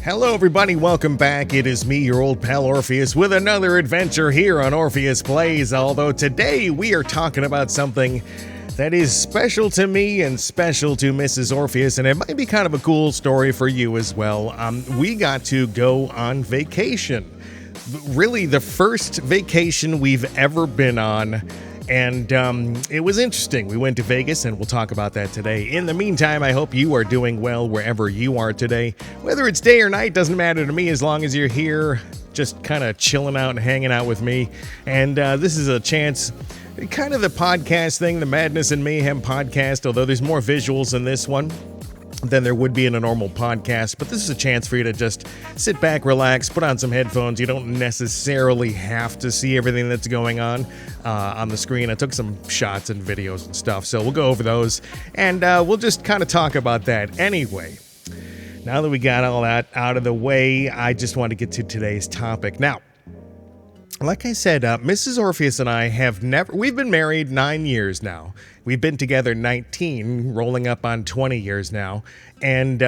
Hello everybody, welcome back. It is me, your old pal Orpheus, with another adventure here on Orpheus Plays, although today we are talking about something that is special to me and special to Mrs. Orpheus, and it might be kind of a cool story for you as well. We got to go on vacation. Really the first vacation we've ever been on. And it was interesting. We went to Vegas, and we'll talk about that today. In the meantime, I hope you are doing well wherever you are today. Whether it's day or night, doesn't matter to me as long as you're here, just kind of chilling out and hanging out with me. And this is a chance, kind of the podcast thing, the Madness and Mayhem podcast, although there's more visuals in this one than there would be in a normal podcast, but this is a chance for you to just sit back, relax, put on some headphones. You don't necessarily have to see everything that's going on the screen. I took some shots and videos and stuff, so we'll go over those, and we'll just kind of talk about that anyway. Now that we got all that out of the way, I just want to get to today's topic. Now, like I said, Mrs. Orpheus and I we've been married 9 years now. We've been together 19, rolling up on 20 years now. And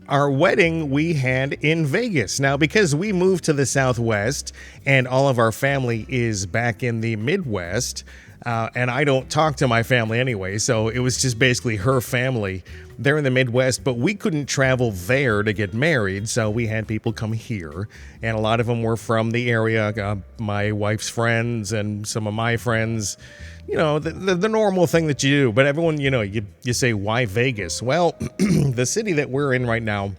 our wedding we had in Vegas. Now, because we moved to the Southwest and all of our family is back in the Midwest, and I don't talk to my family anyway, so it was just basically her family. They're in the Midwest, but we couldn't travel there to get married, so we had people come here, and a lot of them were from the area, my wife's friends and some of my friends, you know, the normal thing that you do. But everyone, you know, you say, why Vegas? Well, the city that we're in right now,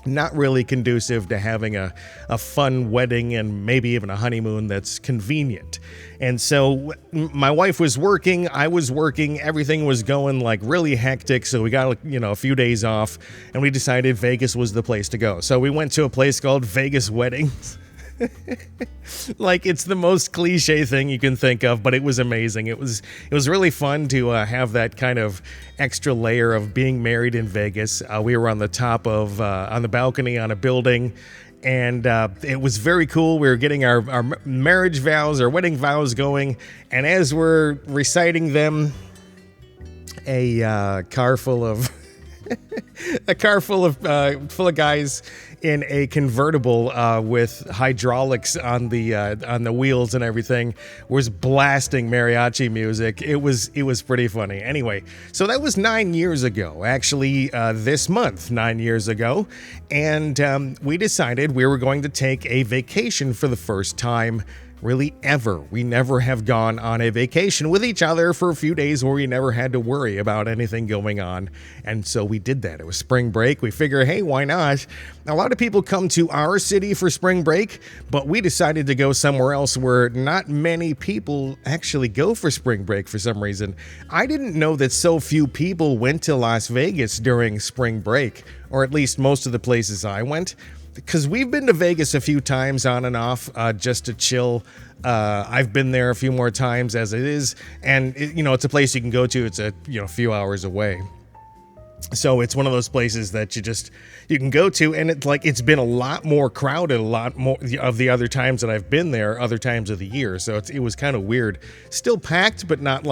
not really conducive to having a fun wedding and maybe even a honeymoon that's convenient. And so my wife was working, I was working, everything was going like really hectic, so we got, you know, a few days off, and we decided Vegas was the place to go. So we went to a place called Vegas Weddings. Like, it's the most cliche thing you can think of, but it was amazing. It was really fun to have that kind of extra layer of being married in Vegas. We were on the top of on the balcony on a building, and it was very cool. We were getting our marriage vows, our wedding vows going, and as we're reciting them, a car full of full of guys in a convertible with hydraulics on the wheels and everything was blasting mariachi music. It was pretty funny. Anyway, so that was 9 years ago, actually this month, 9 years ago, and we decided we were going to take a vacation for the first time really ever. We never have gone on a vacation with each other for a few days where we never had to worry about anything going on. And so we did that. It was spring break. We figure, hey, why not? A lot of people come to our city for spring break, but we decided to go somewhere else where not many people actually go for spring break for some reason. I didn't know that so few people went to Las Vegas during spring break, or at least most of the places I went. Because we've been to Vegas a few times on and off just to chill. I've been there a few more times as it is. And, it's a place you can go to. It's a few hours away. So it's one of those places that you can go to. And it's been a lot more crowded, a lot more of the other times that I've been there, other times of the year. So it was kind of weird. Still packed, but not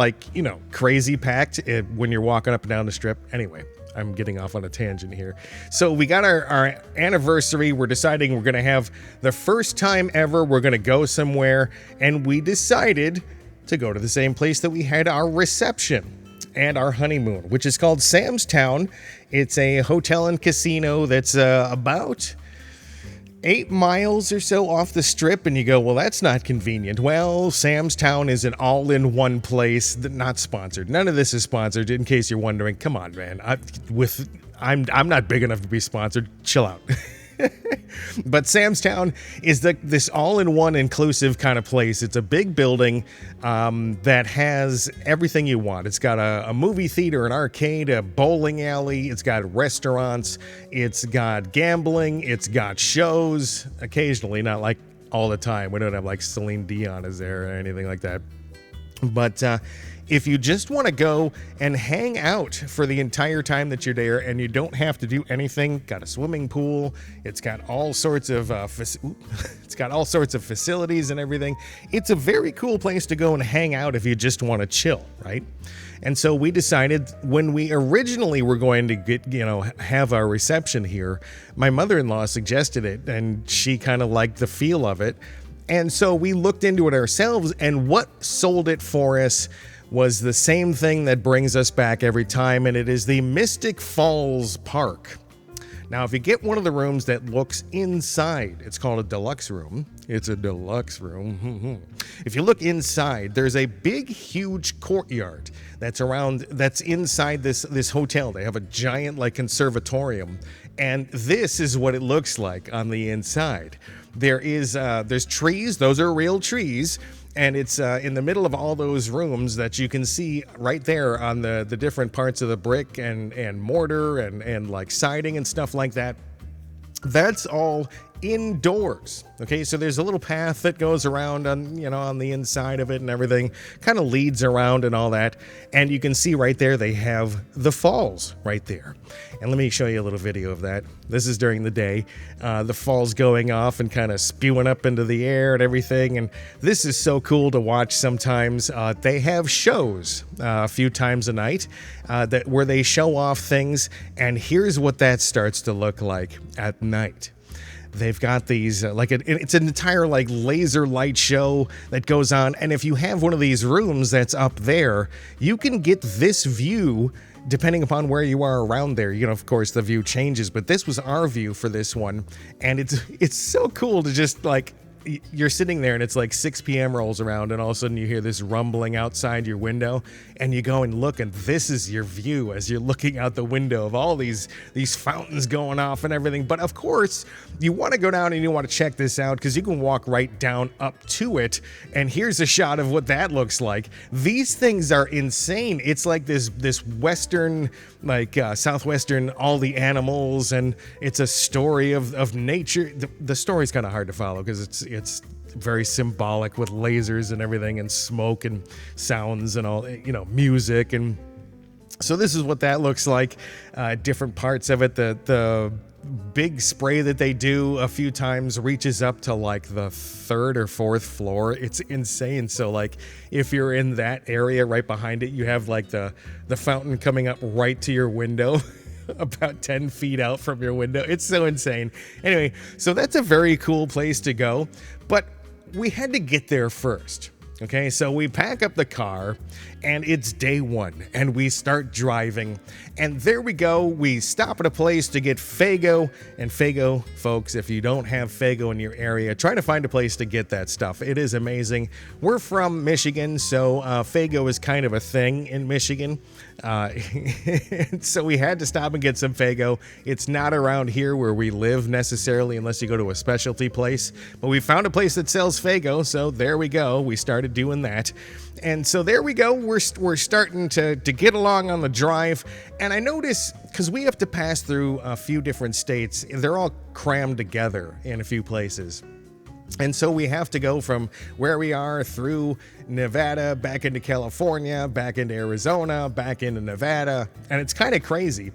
crazy packed when you're walking up and down the strip. Anyway. I'm getting off on a tangent here. So we got our anniversary. We're deciding we're going to have the first time ever we're going to go somewhere. And we decided to go to the same place that we had our reception and our honeymoon, which is called Sam's Town. It's a hotel and casino that's about 8 miles or so off the strip, and you go, well, that's not convenient. Well, Sam's Town is an all-in-one place, not sponsored. None of this is sponsored, in case you're wondering. Come on, man. I'm not big enough to be sponsored. Chill out. But Sam's Town is this all-in-one inclusive kind of place. It's a big building that has everything you want. It's got a movie theater, an arcade, a bowling alley. It's got restaurants. It's got gambling. It's got shows occasionally, not like all the time. We don't have like Celine Dion is there or anything like that. But if you just want to go and hang out for the entire time that you're there and you don't have to do anything, got a swimming pool, it's got all sorts of facilities and everything. It's a very cool place to go and hang out if you just want to chill, right? And so we decided, when we originally were going to have our reception here, my mother-in-law suggested it, and she kind of liked the feel of it. And so we looked into it ourselves, and what sold it for us was the same thing that brings us back every time, and it is the Mystic Falls Park. Now, if you get one of the rooms that looks inside, it's called a deluxe room. It's a deluxe room. If you look inside, there's a big, huge courtyard that's inside this hotel. They have a giant conservatorium, and this is what it looks like on the inside. There's trees. Those are real trees. And it's in the middle of all those rooms that you can see right there on the different parts of the brick and mortar and like siding and stuff like that. That's all indoors. Okay, so there's a little path that goes around on the inside of it, and everything kind of leads around and all that. And you can see right there they have the falls right there. And let me show you a little video of that. This is during the day. The falls going off and kind of spewing up into the air and everything. And this is so cool to watch sometimes. They have shows a few times a night where they show off things. And here's what that starts to look like at night. They've got these, it's an entire laser light show that goes on. And if you have one of these rooms that's up there, you can get this view depending upon where you are around there. Of course, the view changes, but this was our view for this one. And it's so cool to just you're sitting there and it's 6 p.m. rolls around, and all of a sudden you hear this rumbling outside your window, and you go and look, and this is your view as you're looking out the window of all these fountains going off and everything. But of course, you want to go down and you want to check this out, because you can walk right down up to it, and here's a shot of what that looks like. These things are insane. It's like this western, southwestern, all the animals, and it's a story of nature. The story's kind of hard to follow because it's very symbolic with lasers and everything, and smoke and sounds and all, music. And so this is what that looks like. Different parts of it. The big spray that they do a few times reaches up to the third or fourth floor. It's insane. So if you're in that area right behind it, you have the fountain coming up right to your window. About 10 feet out from your window. It's so insane. Anyway, so that's a very cool place to go, but we had to get there first. Okay, so we pack up the car, and it's day one, and we start driving, and there we go. We stop at a place to get Faygo, and Faygo, folks, if you don't have Faygo in your area, try to find a place to get that stuff. It is amazing. We're from Michigan, so Faygo is kind of a thing in Michigan, so we had to stop and get some Faygo. It's not around here where we live necessarily, unless you go to a specialty place, but we found a place that sells Faygo, so there we go. We started doing that. And so there we go. We're starting to get along on the drive. And I notice, because we have to pass through a few different states, they're all crammed together in a few places. And so we have to go from where we are through Nevada, back into California, back into Arizona, back into Nevada. And it's kind of crazy.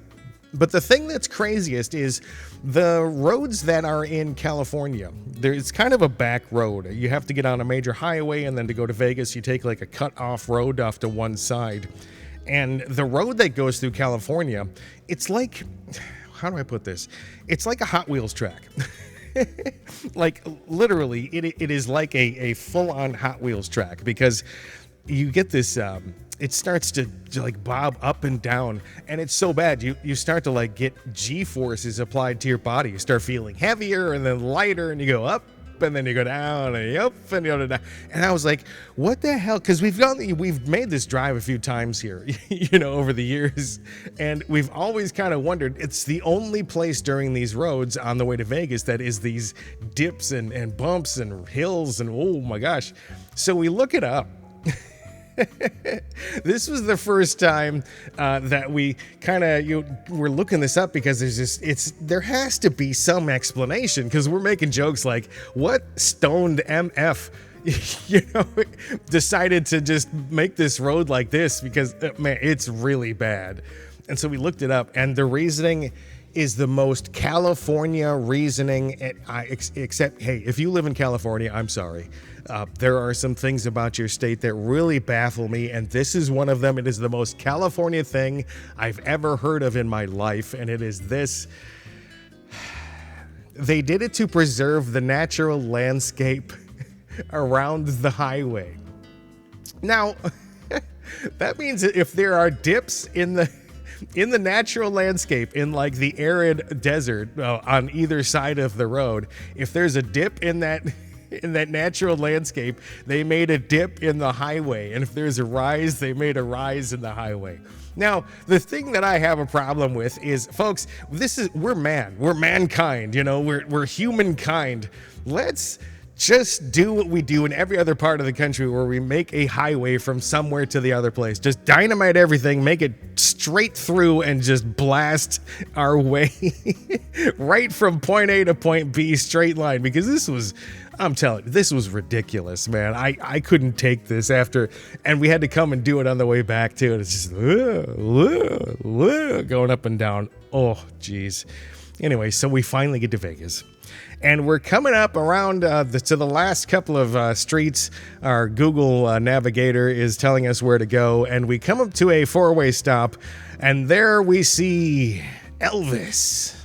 But the thing that's craziest is the roads that are in California. There's kind of a back road. You have to get on a major highway, and then to go to Vegas, you take a cut-off road off to one side. And the road that goes through California, it's how do I put this? It's like a Hot Wheels track. Literally, it is like a full-on Hot Wheels track, because you get this... it starts to bob up and down, and it's so bad you start to get G-forces applied to your body. You start feeling heavier and then lighter, and you go up and then you go down and up and you go down. And I was like, what the hell? Because we've made this drive a few times here, over the years, and we've always kind of wondered. It's the only place during these roads on the way to Vegas that is these dips and bumps and hills, and oh my gosh. So we look it up. This was the first time that we kind of were looking this up, because there has to be some explanation, because we're making jokes like, what stoned MF decided to just make this road like this, because man, it's really bad. And so we looked it up, and the reasoning is the most California reasoning, except, hey, if you live in California, I'm sorry. There are some things about your state that really baffle me, and this is one of them. It is the most California thing I've ever heard of in my life, and it is this. They did it to preserve the natural landscape around the highway. Now, that means that if there are dips in the natural landscape, in like the arid desert on either side of the road, if there's a dip in that natural landscape, they made a dip in the highway. And if there's a rise, they made a rise in the highway. Now, the thing that I have a problem with is, folks, we're mankind, we're humankind. Let's just do what we do in every other part of the country where we make a highway from somewhere to the other place. Just dynamite everything, make it straight through, and just blast our way right from point A to point B, straight line, because I'm telling you, this was ridiculous, man. I couldn't take this after, and we had to come and do it on the way back too. And it's just going up and down. Oh, geez. Anyway, so we finally get to Vegas. And we're coming up around to the last couple of streets. Our Google navigator is telling us where to go. And we come up to a four-way stop. And there we see Elvis,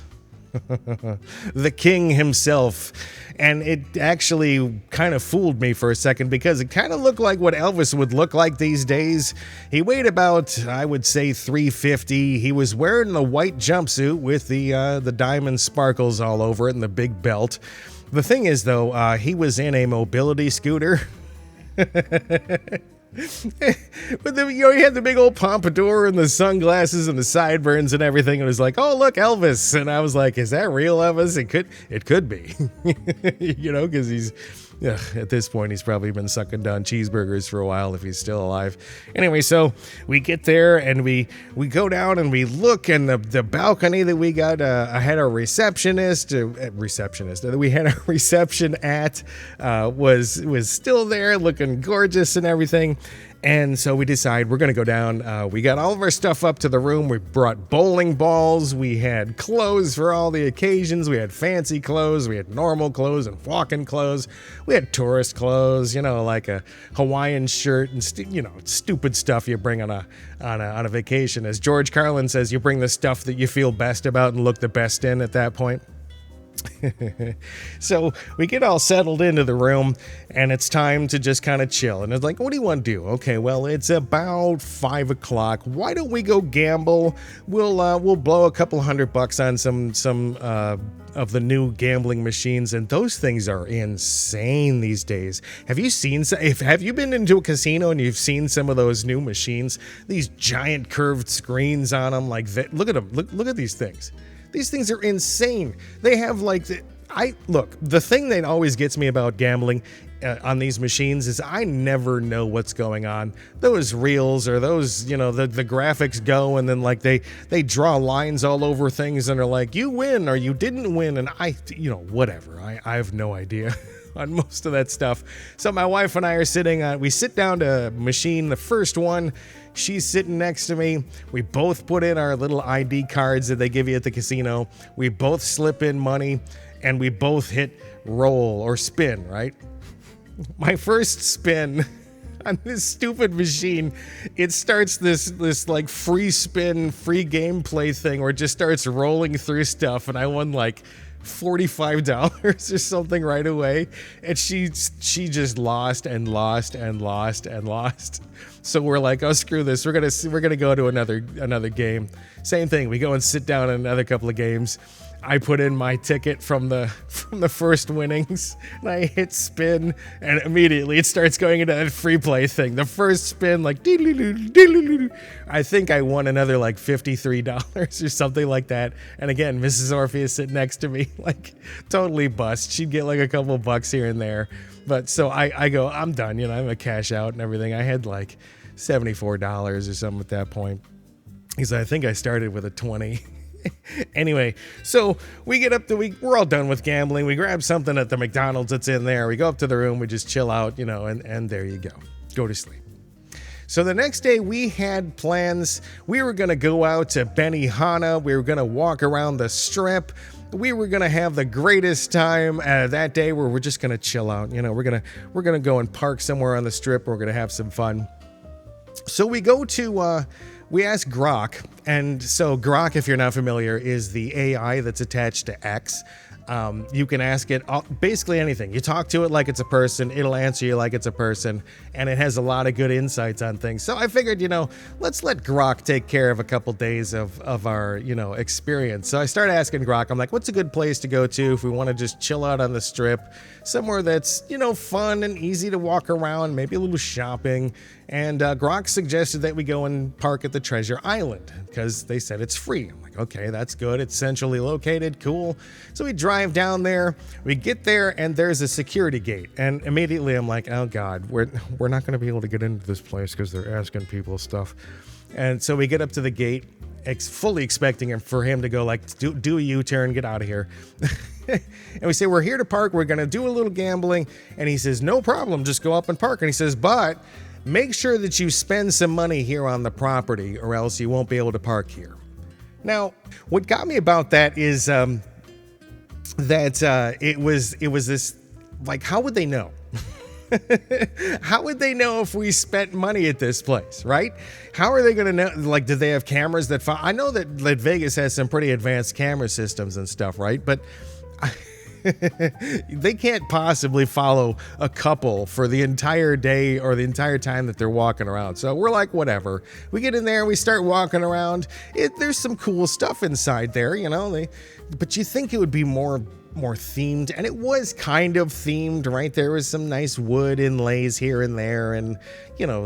the king himself. And it actually kind of fooled me for a second, because it kind of looked like what Elvis would look like these days. He weighed about, I would say, 350. He was wearing the white jumpsuit with the diamond sparkles all over it and the big belt. The thing is, though, he was in a mobility scooter. But he had the big old pompadour and the sunglasses and the sideburns and everything. It was like, oh, look, Elvis. And I was like, is that real Elvis? It could be, because he's, at this point, he's probably been sucking down cheeseburgers for a while if he's still alive. Anyway, so we get there and we go down and we look, and the balcony that we got, I had a receptionist that we had a reception at was still there, looking gorgeous and everything. And so we decide we're going to go down. We got all of our stuff up to the room. We brought bowling balls. We had clothes for all the occasions. We had fancy clothes. We had normal clothes and walking clothes. We had tourist clothes, like a Hawaiian shirt and stupid stuff you bring on a vacation. As George Carlin says, you bring the stuff that you feel best about and look the best in at that point. So we get all settled into the room, and it's time to just kind of chill. And it's like, what do you want to do? Okay, well, it's about 5 o'clock. Why don't we go gamble? We'll blow a couple $100 on some of the new gambling machines, and those things are insane these days. Have you been into a casino and you've seen some of those new machines? These giant curved screens on them, like that. Look at them. Look at these things. These things are insane. They have the thing that always gets me about gambling on these machines is I never know what's going on. Those reels or those, the graphics go, and then they draw lines all over things and are like, you win or you didn't win. And whatever. I have no idea on most of that stuff. So my wife and I are we sit down to machine the first one. She's sitting next to me. We both put in our little ID cards that they give you at the casino. We both slip in money, and we both hit roll or spin, right? My first spin on this stupid machine, it starts this like free spin, free gameplay thing where it just starts rolling through stuff, and I won like $45 or something right away, and she just lost and lost and lost and lost. So we're like, oh, screw this, we're gonna go to another game. Same thing, we go and sit down in another couple of games. I put in my ticket from the first winnings, and I hit spin, and immediately it starts going into that free play thing. The first spin, like, I think I won another like $53 or something like that. And again, Mrs. Orpheus sitting next to me, like, totally bust. She'd get like a couple bucks here and there. But so I go, I'm done, I'm gonna cash out and everything. I had like $74 or something at that point. Because I think I started with a 20. Anyway, so we get up we're all done with gambling. We grab something at the McDonald's that's in there. We go up to the room, we just chill out, and there you go to sleep. So the next day we had plans. We were going to go out to Benihana. We were going to walk around the strip. We were going to have the greatest time that day where we're just going to chill out. You know, we're going to go and park somewhere on the strip. We're going to have some fun. So we go to, we ask Grok. And so Grok, if you're not familiar, is the AI that's attached to X. You can ask it basically anything. You talk to it like it's a person, it'll answer you like it's a person, and it has a lot of good insights on things. So I figured, you know, let's let Grok take care of a couple days of our, you know, experience. So I started asking Grok, I'm like, what's a good place to go to if we want to just chill out on the strip, somewhere that's, you know, fun and easy to walk around, maybe a little shopping. And Grok suggested that we go and park at the Treasure Island because they said it's free. I'm like, okay, that's good. It's centrally located. Cool. So we drive down there. We get there and there's a security gate. And immediately I'm like, oh God, we're not going to be able to get into this place because they're asking people stuff. And so we get up to the gate, fully expecting for him to go like, do a U-turn, get out of here. And we say, we're here to park. We're going to do a little gambling. And he says, no problem. Just go up and park. And he says, but make sure that you spend some money here on the property or else you won't be able to park here. Now, what got me about that is that it was this, like, how would they know? How would they know if we spent money at this place, right? How are they going to know? Like, do they have cameras that I know that Vegas has some pretty advanced camera systems and stuff, right? But they can't possibly follow a couple for the entire day or the entire time that they're walking around. So we're like, whatever. We get in there, we start walking around. There's some cool stuff inside there, you know. But you think it would be more themed, and it was kind of themed, right? There was some nice wood inlays here and there, and you know,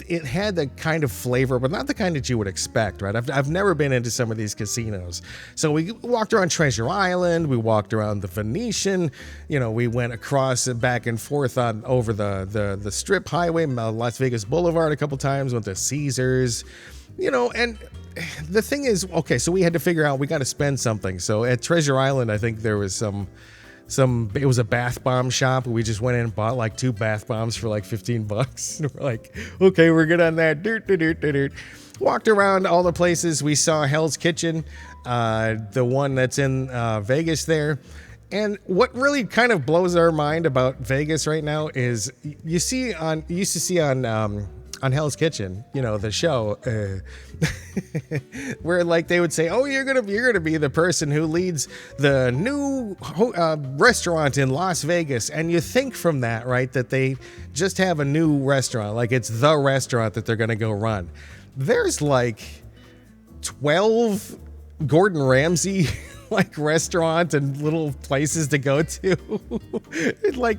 it had the kind of flavor, but not the kind that you would expect, right? I've never been into some of these casinos. So we walked around Treasure Island, we walked around the Venetian, you know, we went across and back and forth over the Strip Highway, Las Vegas Boulevard a couple times, went to Caesars, you know, and the thing is, okay, so we had to figure out, we got to spend something. So at Treasure Island, I think there was it was a bath bomb shop. We just went in and bought like 2 bath bombs for like $15. And we're like, okay, we're good on that. Walked around all the places. We saw Hell's Kitchen, the one that's in Vegas there. And what really kind of blows our mind about Vegas right now is you used to see on Hell's Kitchen, you know, the show, where like they would say, oh, you're gonna be the person who leads the new restaurant in Las Vegas, and you think from that, right, that they just have a new restaurant, like it's the restaurant that they're gonna go run. There's like 12 Gordon Ramsay like restaurants and little places to go to. Like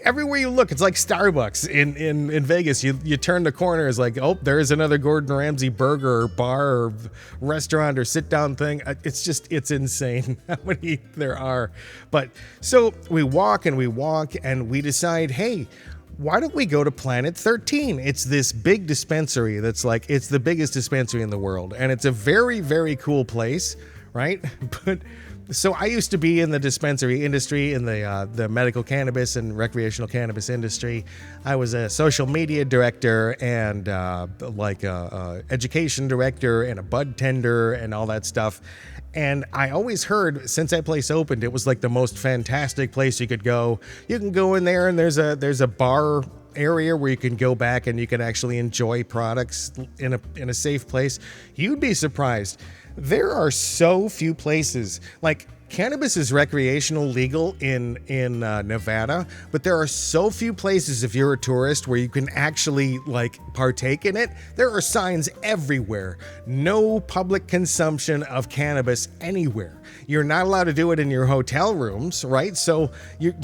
everywhere you look, it's like Starbucks in Vegas. You turn the corner, it's like, oh, there's another Gordon Ramsay burger or bar or restaurant or sit down thing. It's insane how many there are. But so we walk and we decide, hey, why don't we go to Planet 13? It's this big dispensary that's like, it's the biggest dispensary in the world. And it's a very, very cool place, right? But so I used to be in the dispensary industry, in the medical cannabis and recreational cannabis industry. I was a social media director and education director and a bud tender and all that stuff. And I always heard, since that place opened, it was like the most fantastic place you could go. You can go in there and there's a bar area where you can go back and you can actually enjoy products in a safe place. You'd be surprised. There are so few places. Like, cannabis is recreational legal in Nevada, but there are so few places, if you're a tourist, where you can actually like partake in it. There are signs everywhere. No public consumption of cannabis anywhere. You're not allowed to do it in your hotel rooms, right? So you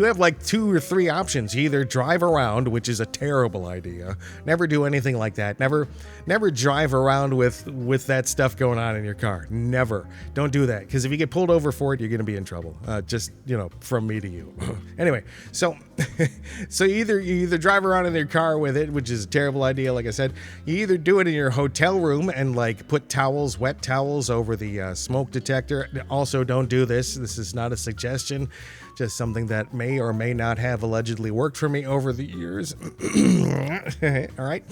have like 2 or 3 options. You either drive around, which is a terrible idea. Never do anything like that. Never drive around with that stuff going on in your car. Never. Don't do that, because if you get pulled over for it, you're going to be in trouble. Just, you know, from me to you. Anyway, so you either drive around in your car with it, which is a terrible idea, like I said. You either do it in your hotel room and like put towels, wet towels over the smoke detector. Also, don't do this. This is not a suggestion, just something that may or may not have allegedly worked for me over the years. All right.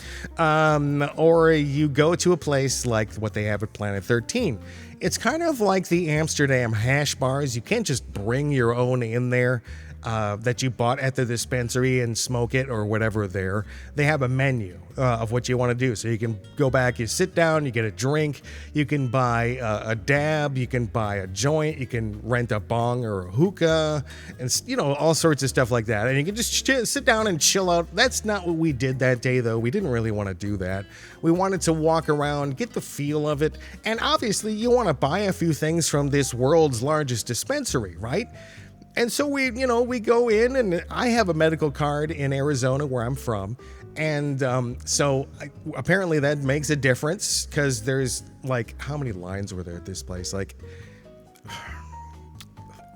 Or you go to a place like what they have at Planet 13. It's kind of like the Amsterdam hash bars. You can't just bring your own in there. That you bought at the dispensary and smoke it or whatever there. They have a menu of what you want to do. So you can go back, you sit down, you get a drink, you can buy a dab, you can buy a joint, you can rent a bong or a hookah, and all sorts of stuff like that. And you can just sit down and chill out. That's not what we did that day, though. We didn't really want to do that. We wanted to walk around, get the feel of it, and obviously you want to buy a few things from this world's largest dispensary, right? And so we go in, and I have a medical card in Arizona where I'm from. And apparently that makes a difference because there's like, how many lines were there at this place? Like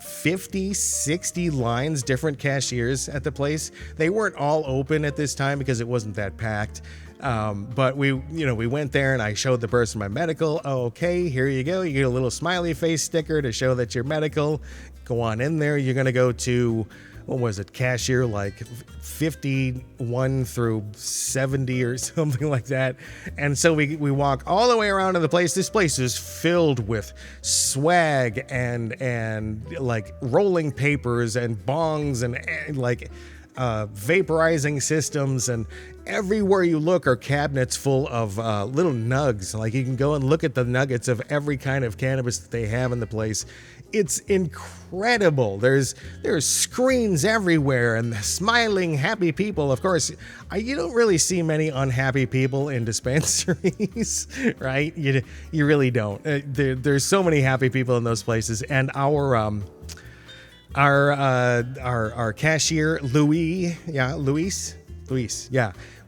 50, 60 lines, different cashiers at the place. They weren't all open at this time because it wasn't that packed. But we went there and I showed the person my medical. Oh, okay, here you go. You get a little smiley face sticker to show that you're medical. Go on in there. You're going to go to, what was it, cashier like 51 through 70 or something like that. And so we walk all the way around to the place. This place is filled with swag and like rolling papers and bongs and like vaporizing systems, and everywhere you look are cabinets full of little nugs. Like you can go and look at the nuggets of every kind of cannabis that they have in the place. It's incredible. There's screens everywhere and smiling, happy people. Of course, you don't really see many unhappy people in dispensaries, right? You really don't. There's so many happy people in those places, and our cashier, Luis,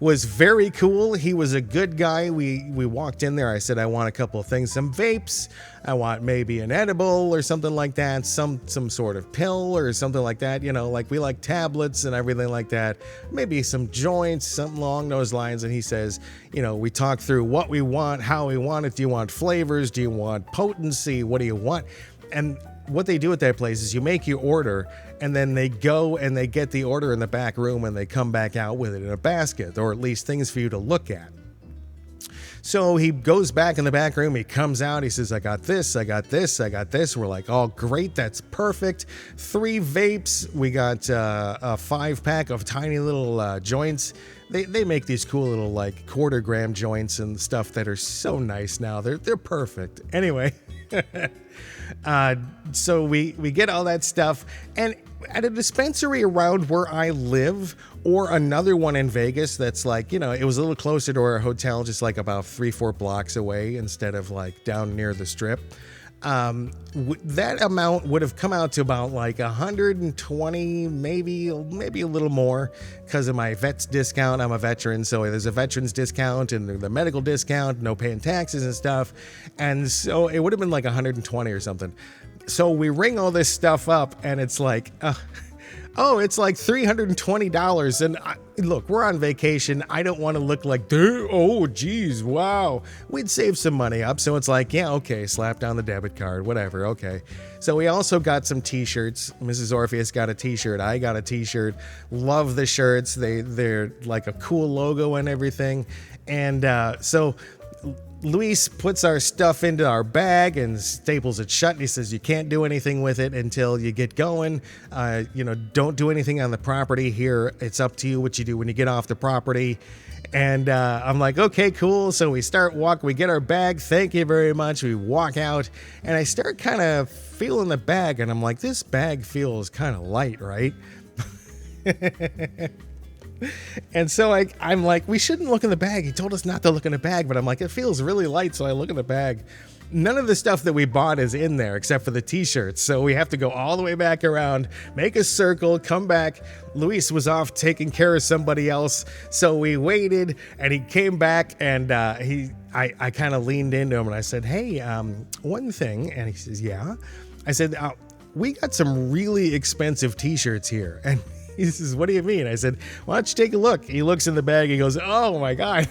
was very cool. He was a good guy. We walked in there. I said, I want a couple of things, some vapes. I want maybe an edible or something like that, some sort of pill or something like that. Like we like tablets and everything like that. Maybe some joints, something along those lines. And he says, we talk through what we want, how we want it. Do you want flavors? Do you want potency? What do you want? And what they do at that place is you make your order, and then they go and they get the order in the back room and they come back out with it in a basket, or at least things for you to look at. So he goes back in the back room, he comes out, he says, I got this, I got this, I got this. We're like, oh, great, that's perfect. 3 vapes, we got a 5-pack of tiny little joints. They make these cool little like 1/4 gram joints and stuff that are so nice now. They're perfect. Anyway. So we get all that stuff, and at a dispensary around where I live, or another one in Vegas that's like, it was a little closer to our hotel, just like about 3-4 blocks away instead of like down near the strip. That amount would have come out to about like 120, maybe a little more, because of my vet's discount. I'm a veteran, so there's a veteran's discount and the medical discount, no paying taxes and stuff. And so it would have been like 120 or something. So we ring all this stuff up, and it's like, it's like $320. And look, we're on vacation. I don't want to look like, oh, geez, wow. We'd save some money up. So it's like, yeah, okay, slap down the debit card, whatever, okay. So we also got some t-shirts. Mrs. Orpheus got a t-shirt. I got a t-shirt. Love the shirts. They're like a cool logo and everything. And so Luis puts our stuff into our bag and staples it shut. And he says, you can't do anything with it until you get going. Don't do anything on the property here. It's up to you what you do when you get off the property. And I'm like, okay, cool. So we start walking. We get our bag. Thank you very much. We walk out, and I start kind of feeling the bag. And I'm like, this bag feels kind of light, right? And so I'm like, we shouldn't look in the bag. He told us not to look in the bag, but I'm like, it feels really light, so I look in the bag. None of the stuff that we bought is in there except for the t-shirts, so we have to go all the way back around, make a circle, come back. Luis was off taking care of somebody else, so we waited, and he came back, and I kind of leaned into him, and I said, hey, one thing, and he says, yeah. I said, we got some really expensive t-shirts here, and he says, what do you mean? I said, why don't you take a look? He looks in the bag. He goes, oh, my God.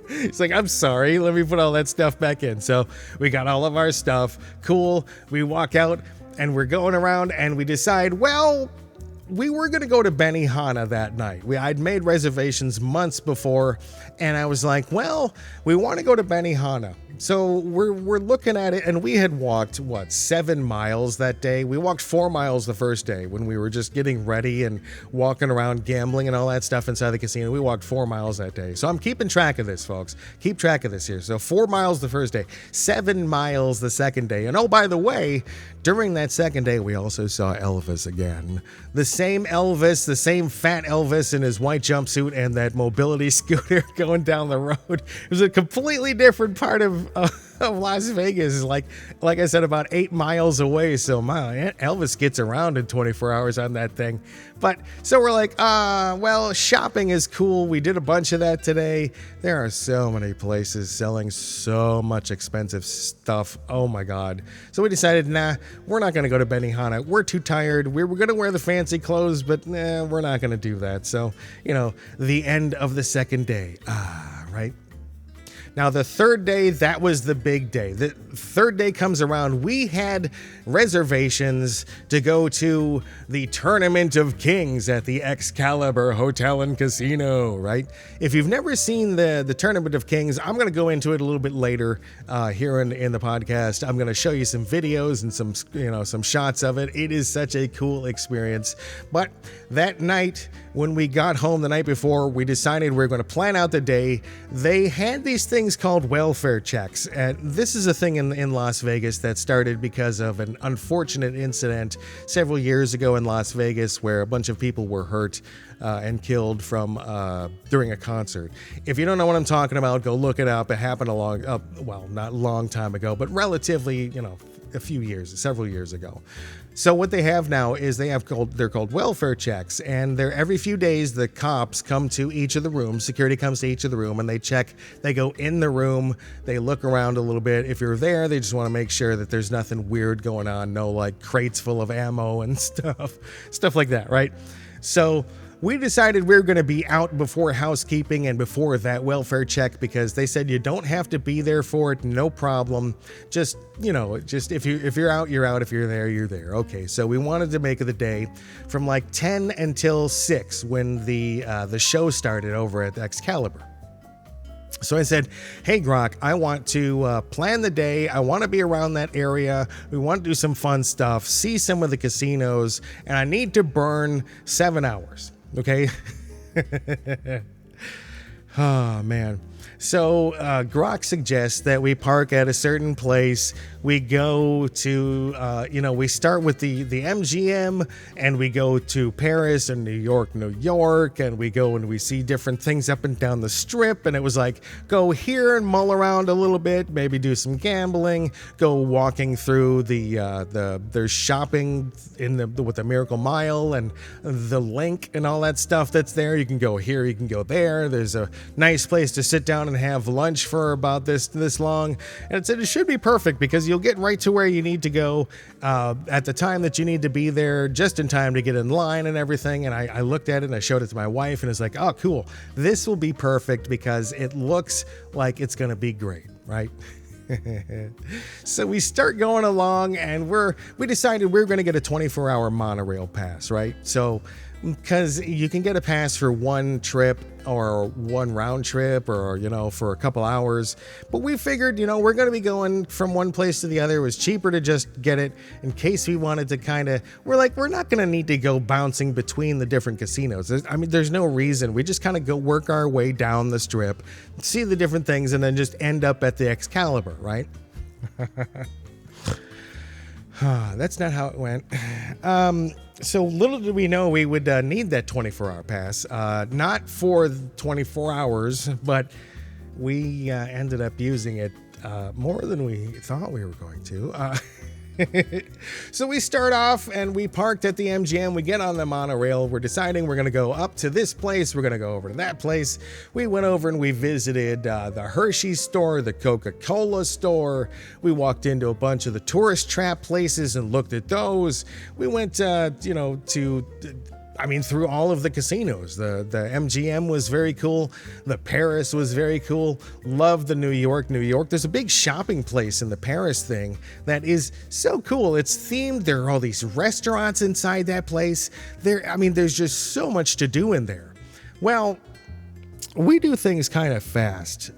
He's like, I'm sorry, let me put all that stuff back in. So we got all of our stuff. Cool. We walk out and we're going around and we decide, well, we were going to go to Benihana that night. I'd made reservations months before, and I was like, well, we want to go to Benihana. So we're looking at it, and we had walked, 7 miles that day? We walked 4 miles the first day when we were just getting ready and walking around gambling and all that stuff inside the casino. We walked 4 miles that day. So I'm keeping track of this, folks. Keep track of this here. So 4 miles the first day, 7 miles the second day. And oh, by the way, during that second day, we also saw Elvis again. The same Elvis, the same fat Elvis in his white jumpsuit and that mobility scooter going down the road. It was a completely different part of Las Vegas, like I said, about 8 miles away. So Elvis gets around in 24 hours on that thing. But so we're like, well, shopping is cool. We did a bunch of that today. There are so many places selling so much expensive stuff. Oh my God. So we decided, nah, we're not going to go to Benihana. We're too tired. We were going to wear the fancy clothes, but we're not going to do that. So, the end of the second day. Right? Now, the third day, that was the big day. The third day comes around. We had reservations to go to the Tournament of Kings at the Excalibur Hotel and Casino, right? If you've never seen the Tournament of Kings, I'm going to go into it a little bit later here in the podcast. I'm going to show you some videos and some shots of it. It is such a cool experience. But that night, when we got home the night before, we decided we were going to plan out the day. They had these things called welfare checks. And this is a thing in Las Vegas that started because of an unfortunate incident several years ago in Las Vegas where a bunch of people were hurt and killed during a concert. If you don't know what I'm talking about, go look it up. It happened not a long time ago, but relatively, several years ago. So what they have now is they're called welfare checks, and they're every few days the cops come to each of the rooms, security comes to each of the room, and they check, they go in the room, they look around a little bit. If you're there, they just want to make sure that there's nothing weird going on, no like crates full of ammo and stuff like that, right? So we decided we were going to be out before housekeeping and before that welfare check because they said you don't have to be there for it, no problem. Just if you're out, you're out. If you're there, you're there. Okay, so we wanted to make it the day from like 10 until 6 when the show started over at Excalibur. So I said, hey, Grok, I want to plan the day. I want to be around that area. We want to do some fun stuff, see some of the casinos, and I need to burn 7 hours. Okay. Oh, man. So Grok suggests that we park at a certain place. We go to, we start with the MGM and we go to Paris and New York, and we go and we see different things up and down the strip. And it was like, go here and mull around a little bit, maybe do some gambling, go walking through there's shopping with the Miracle Mile and the Link and all that stuff that's there. You can go here, you can go there. There's a nice place to sit down and have lunch for about this long. And it said it should be perfect because you'll get right to where you need to go at the time that you need to be there, just in time to get in line and everything. And I looked at it and I showed it to my wife and it's like, oh, cool. This will be perfect because it looks like it's going to be great, right? So we start going along and we decided we're going to get a 24-hour monorail pass, right? So because you can get a pass for one trip or one round trip or, for a couple hours. But we figured, we're going to be going from one place to the other. It was cheaper to just get it in case we wanted to we're not going to need to go bouncing between the different casinos. There's no reason. We just kind of go work our way down the strip, see the different things, and then just end up at the Excalibur, right? That's not how it went. So little did we know we would need that 24-hour pass. Not for 24 hours, but we ended up using it more than we thought we were going to. So we start off and we parked at the MGM. We get on the monorail. We're deciding we're going to go up to this place. We're going to go over to that place. We went over and we visited the Hershey store, the Coca-Cola store. We walked into a bunch of the tourist trap places and looked at those. We went, to I mean, through all of the casinos. The MGM was very cool. The Paris was very cool. Love the New York. There's a big shopping place in the Paris thing that is so cool. It's themed. There are all these restaurants inside that place. There's just so much to do in there. Well, we do things kind of fast.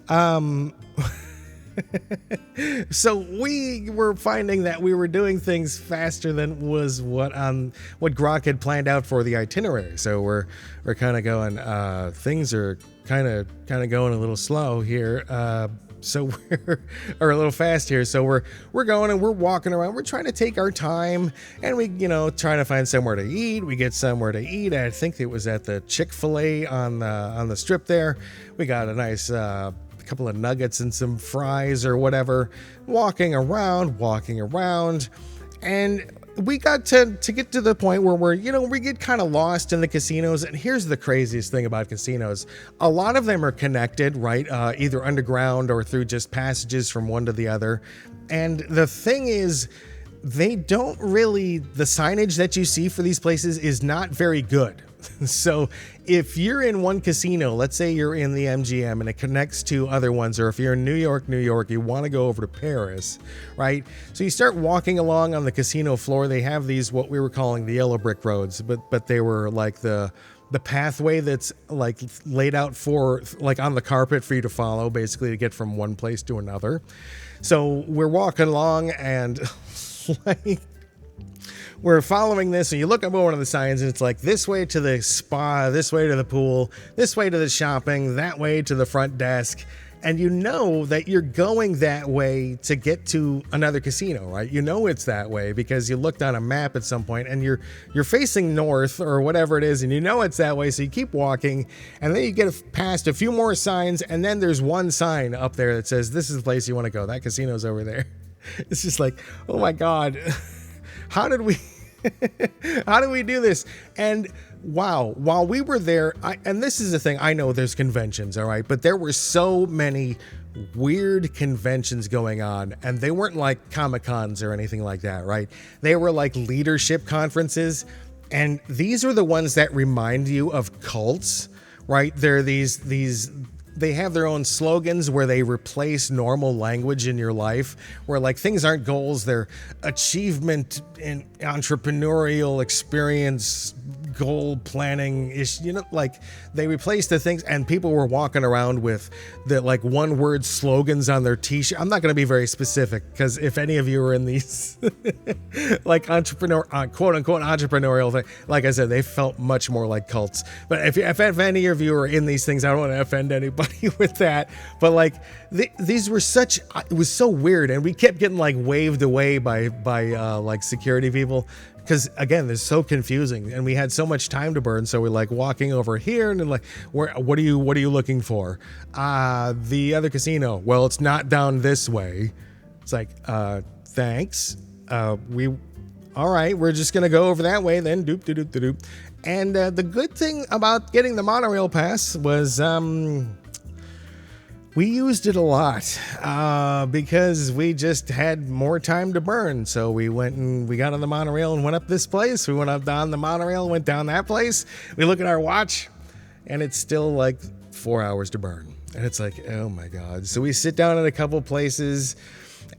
So we were finding that we were doing things faster than was what Grok had planned out for the itinerary. So we're kind of going, things are kind of going a little slow here. So or a little fast here. So we're going and we're walking around. We're trying to take our time, and we, trying to find somewhere to eat. We get somewhere to eat. I think it was at the Chick-fil-A on the strip there. We got a nice couple of nuggets and some fries or whatever, walking around, and we got to get to the point where we get kind of lost in the casinos. And here's the craziest thing about casinos: a lot of them are connected, right? Either underground or through just passages from one to the other. And the thing is, the signage that you see for these places is not very good. So if you're in one casino, let's say you're in the MGM and it connects to other ones, or if you're in New York, you want to go over to Paris, right? So you start walking along on the casino floor. They have these, what we were calling the yellow brick roads, but they were like the pathway that's like laid out for, like, on the carpet for you to follow, basically, to get from one place to another. So we're walking along and like, we're following this, and you look up at one of the signs, and it's like, this way to the spa, this way to the pool, this way to the shopping, that way to the front desk. And you know that you're going that way to get to another casino, right? You know it's that way because you looked on a map at some point, and you're facing north or whatever it is, and you know it's that way, so you keep walking, and then you get past a few more signs, and then there's one sign up there that says, this is the place you want to go. That casino's over there. It's just like, oh my God, how did we do this? And wow, while we were there, and this is the thing, I know there's conventions, all right, but there were so many weird conventions going on, and they weren't like Comic-Cons or anything like that, right? They were like leadership conferences, and these are the ones that remind you of cults, right? They're these they have their own slogans where they replace normal language in your life, where like things aren't goals, they're achievement and entrepreneurial experience, goal planning ish, like they replaced the things, and people were walking around with the like one word slogans on their t-shirt. I'm not going to be very specific, because if any of you are in these like quote unquote entrepreneurial thing, like I said, they felt much more like cults. But if any of you are in these things, I don't want to offend anybody with that, but like these were it was so weird, and we kept getting like waved away by like security people, because again, it's so confusing, and we had so much time to burn. So we're like walking over here, and then like, what are you looking for? The other casino. Well, it's not down this way. It's like, thanks. All right, we're just gonna go over that way then. Doop doop doop doop. And the good thing about getting the monorail pass was we used it a lot because we just had more time to burn. So we went and we got on the monorail and went up this place. We went up down the monorail, went down that place. We look at our watch, and it's still like 4 hours to burn. And it's like, oh my God. So we sit down at a couple places,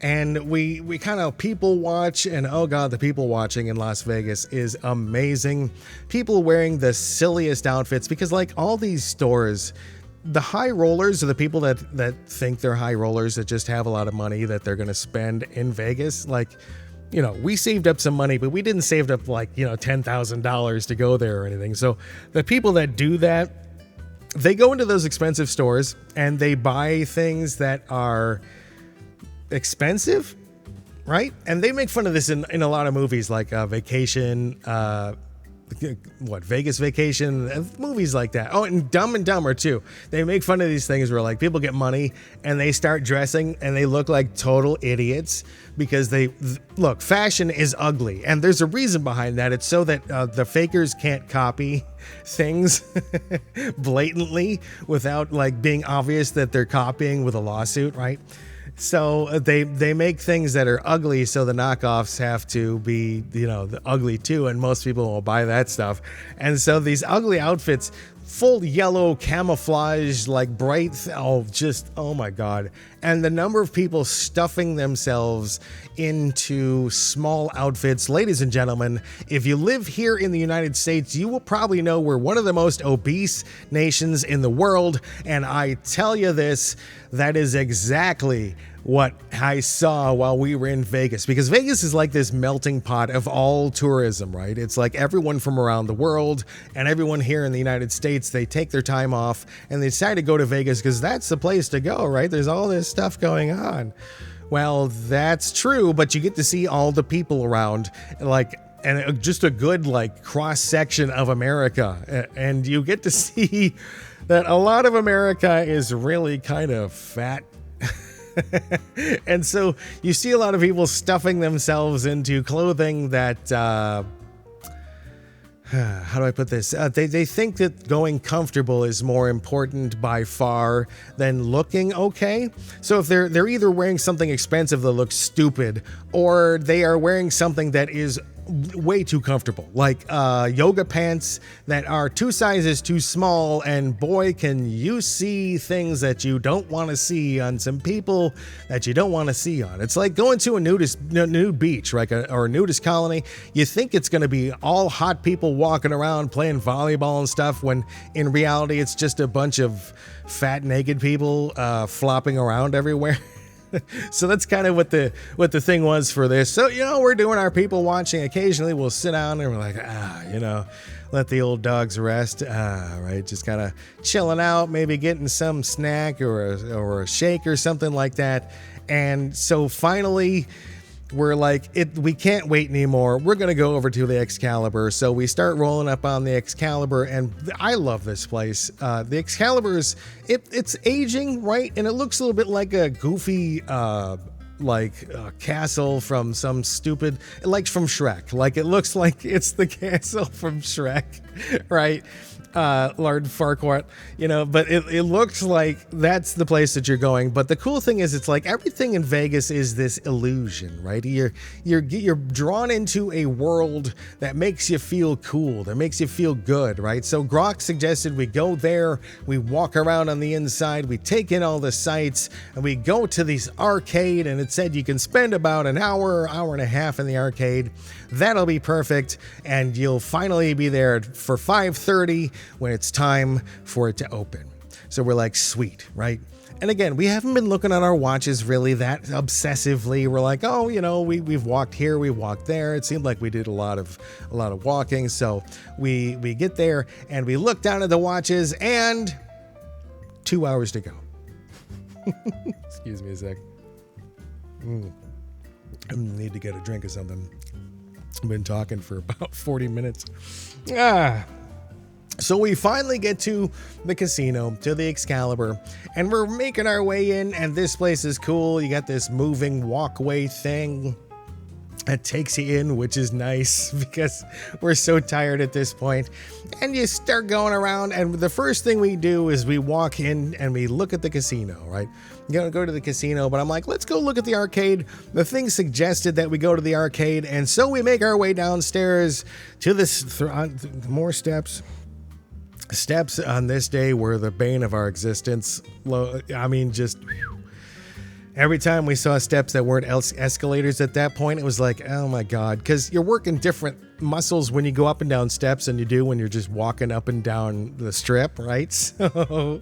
and we kind of people watch, and oh God, the people watching in Las Vegas is amazing. People wearing the silliest outfits, because like all these stores, the high rollers are the people that think they're high rollers, that just have a lot of money that they're going to spend in Vegas. Like, we saved up some money, but we didn't save up like, $10,000 to go there or anything. So the people that do that, they go into those expensive stores and they buy things that are expensive, right? And they make fun of this in a lot of movies, like Vacation, Vegas Vacation, movies like that. Oh, and Dumb and Dumber too. They make fun of these things where like people get money and they start dressing and they look like total idiots because look, fashion is ugly, and there's a reason behind that. It's so that the fakers can't copy things blatantly without like being obvious that they're copying with a lawsuit, right? So they make things that are ugly, so the knockoffs have to be, the ugly too, and most people will buy that stuff. And so these ugly outfits, full yellow camouflage, like bright, oh my God. And the number of people stuffing themselves into small outfits. Ladies and gentlemen, if you live here in the United States, you will probably know we're one of the most obese nations in the world. And I tell you this, that is exactly what I saw while we were in Vegas, because Vegas is like this melting pot of all tourism, right? It's like everyone from around the world and everyone here in the United States, they take their time off and they decide to go to Vegas because that's the place to go, right? There's all this stuff going on. Well, that's true, but you get to see all the people around, and just a good cross section of America, and you get to see that a lot of America is really kind of fat. And so you see a lot of people stuffing themselves into clothing that, how do I put this? They think that going comfortable is more important by far than looking okay. So if they're either wearing something expensive that looks stupid, or they are wearing something that is way too comfortable, like yoga pants that are 2 sizes too small, and boy, can you see things that you don't want to see on some people that you don't want to see on. It's like going to a nude beach, right? Or a nudist colony. You think it's going to be all hot people walking around playing volleyball and stuff, when in reality it's just a bunch of fat naked people flopping around everywhere. So that's kind of what the thing was for this. So, we're doing our people watching. Occasionally we'll sit down and we're like, let the old dogs rest. Right. Just kind of chilling out, maybe getting some snack or a shake or something like that. And so finally we're like, we can't wait anymore. We're going to go over to the Excalibur. So we start rolling up on the Excalibur, and I love this place. The Excalibur's, it's aging, right? And it looks a little bit like a goofy, castle from some stupid, like from Shrek. Like it looks like it's the castle from Shrek, right? Lord Farquaad, but it looks like that's the place that you're going. But the cool thing is, it's like everything in Vegas is this illusion, right? You're drawn into a world that makes you feel cool, that makes you feel good, right? So Grok suggested we go there, we walk around on the inside, we take in all the sights, and we go to this arcade, and it said you can spend about an hour and a half in the arcade. That'll be perfect, and you'll finally be there for 5:30 when it's time for it to open. So we're like, sweet, right? And again, we haven't been looking at our watches really that obsessively. We're like, we've walked here, we walked there. It seemed like we did a lot of walking. So we get there and we look down at the watches, and 2 hours to go. Excuse me a sec. I need to get a drink or something. I've been talking for about 40 minutes. So we finally get to the casino, to the Excalibur, and we're making our way in, and this place is cool. You got this moving walkway thing that takes you in, which is nice because we're so tired at this point. And you start going around, and the first thing we do is we walk in and we look at the casino, right? You gotta go to the casino, but I'm like, let's go look at the arcade. The thing suggested that we go to the arcade, and so we make our way downstairs to this, more steps. Steps on this day were the bane of our existence. Just every time we saw steps that weren't escalators at that point, it was like, oh my God, because you're working different muscles when you go up and down steps than you do when you're just walking up and down the strip, right? So,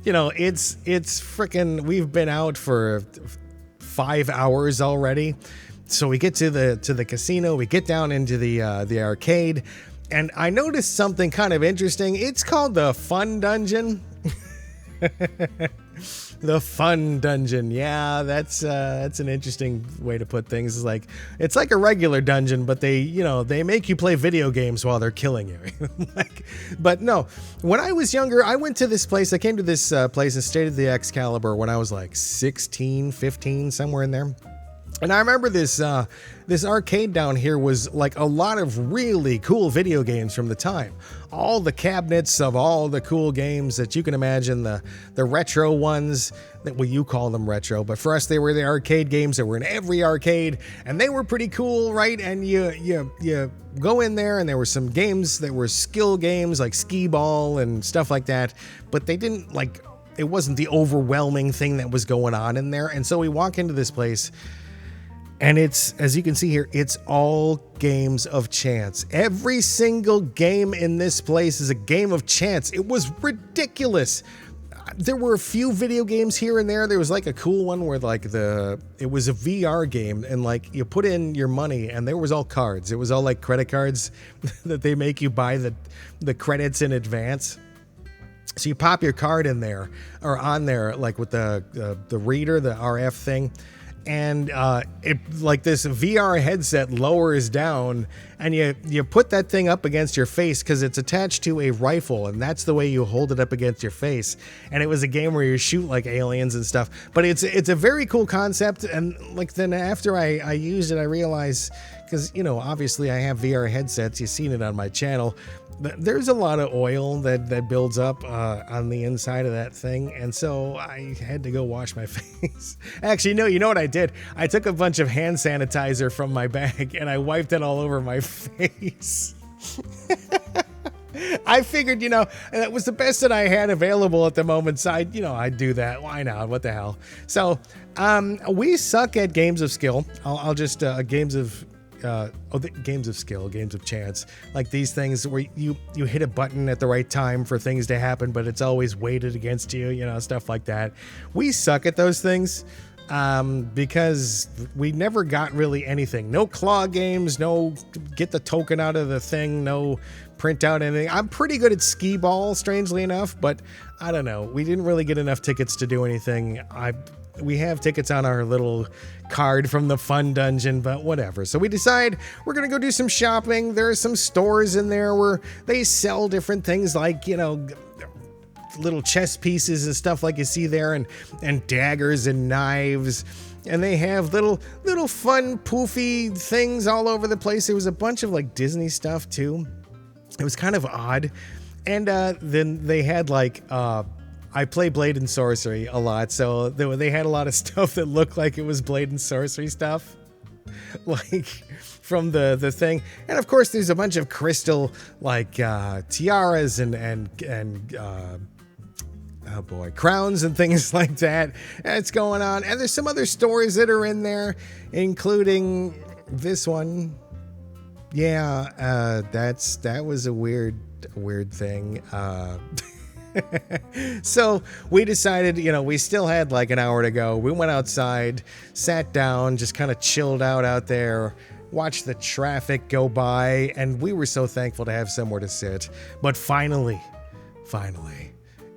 it's freaking, we've been out for 5 hours already. So we get to the casino, we get down into the arcade, and I noticed something kind of interesting. It's called the Fun Dungeon. The Fun Dungeon. Yeah, that's an interesting way to put things. It's like a regular dungeon, but they make you play video games while they're killing you. But no, when I was younger, I went to this place. I came to this place and stayed at the Excalibur when I was like 16, 15, somewhere in there. And I remember this arcade down here was like a lot of really cool video games from the time. All the cabinets of all the cool games that you can imagine, the retro ones, that, well, you call them retro, but for us they were the arcade games that were in every arcade, and they were pretty cool, right? And you go in there, and there were some games that were skill games like skee ball and stuff like that, but they didn't like, it wasn't the overwhelming thing that was going on in there. And so we walk into this place, and it's, as you can see here, it's all games of chance. Every single game in this place is a game of chance. It was ridiculous. There were a few video games here and there. There was like a cool one where like it was a VR game, and like you put in your money, and there was all cards. It was all like credit cards that they make you buy the credits in advance. So you pop your card in there, or on there, like with the reader, the RF thing. And it, like, this VR headset lowers down, and you put that thing up against your face because it's attached to a rifle, and that's the way you hold it up against your face. And it was a game where you shoot like aliens and stuff. But it's a very cool concept. And like, then after I used it, I realized, because, you know, obviously I have VR headsets, you've seen it on my channel, there's a lot of oil that builds up on the inside of that thing, and so I had to go wash my face. Actually, no, you know what I did? I took a bunch of hand sanitizer from my bag and I wiped it all over my face. I figured, you know, that was the best that I had available at the moment, so I'd do that. Why not? What the hell? So we suck at games of skill. I'll just games of skill, games of chance, like these things where you hit a button at the right time for things to happen, but it's always weighted against you, you know, stuff like that. We suck at those things because we never got really anything. No claw games, no get the token out of the thing, no print out anything. I'm pretty good at skee ball, strangely enough, but I don't know. We didn't really get enough tickets to do anything. We have tickets on our little card from the fun dungeon, but whatever. So we decide we're going to go do some shopping. There are some stores in there where they sell different things like, you know, little chess pieces and stuff like you see there, and daggers and knives. And they have little fun poofy things all over the place. There was a bunch of like Disney stuff too. It was kind of odd. And then they had like... I play Blade and Sorcery a lot, so they had a lot of stuff that looked like it was Blade and Sorcery stuff, like from the thing. And of course, there's a bunch of crystal like tiaras and oh boy, crowns and things like that. That's going on. And there's some other stories that are in there, including this one. Yeah, that was a weird thing. So we decided, you know, we still had like an hour to go. We went outside, sat down, just kind of chilled out there, watched the traffic go by, and we were so thankful to have somewhere to sit. But finally,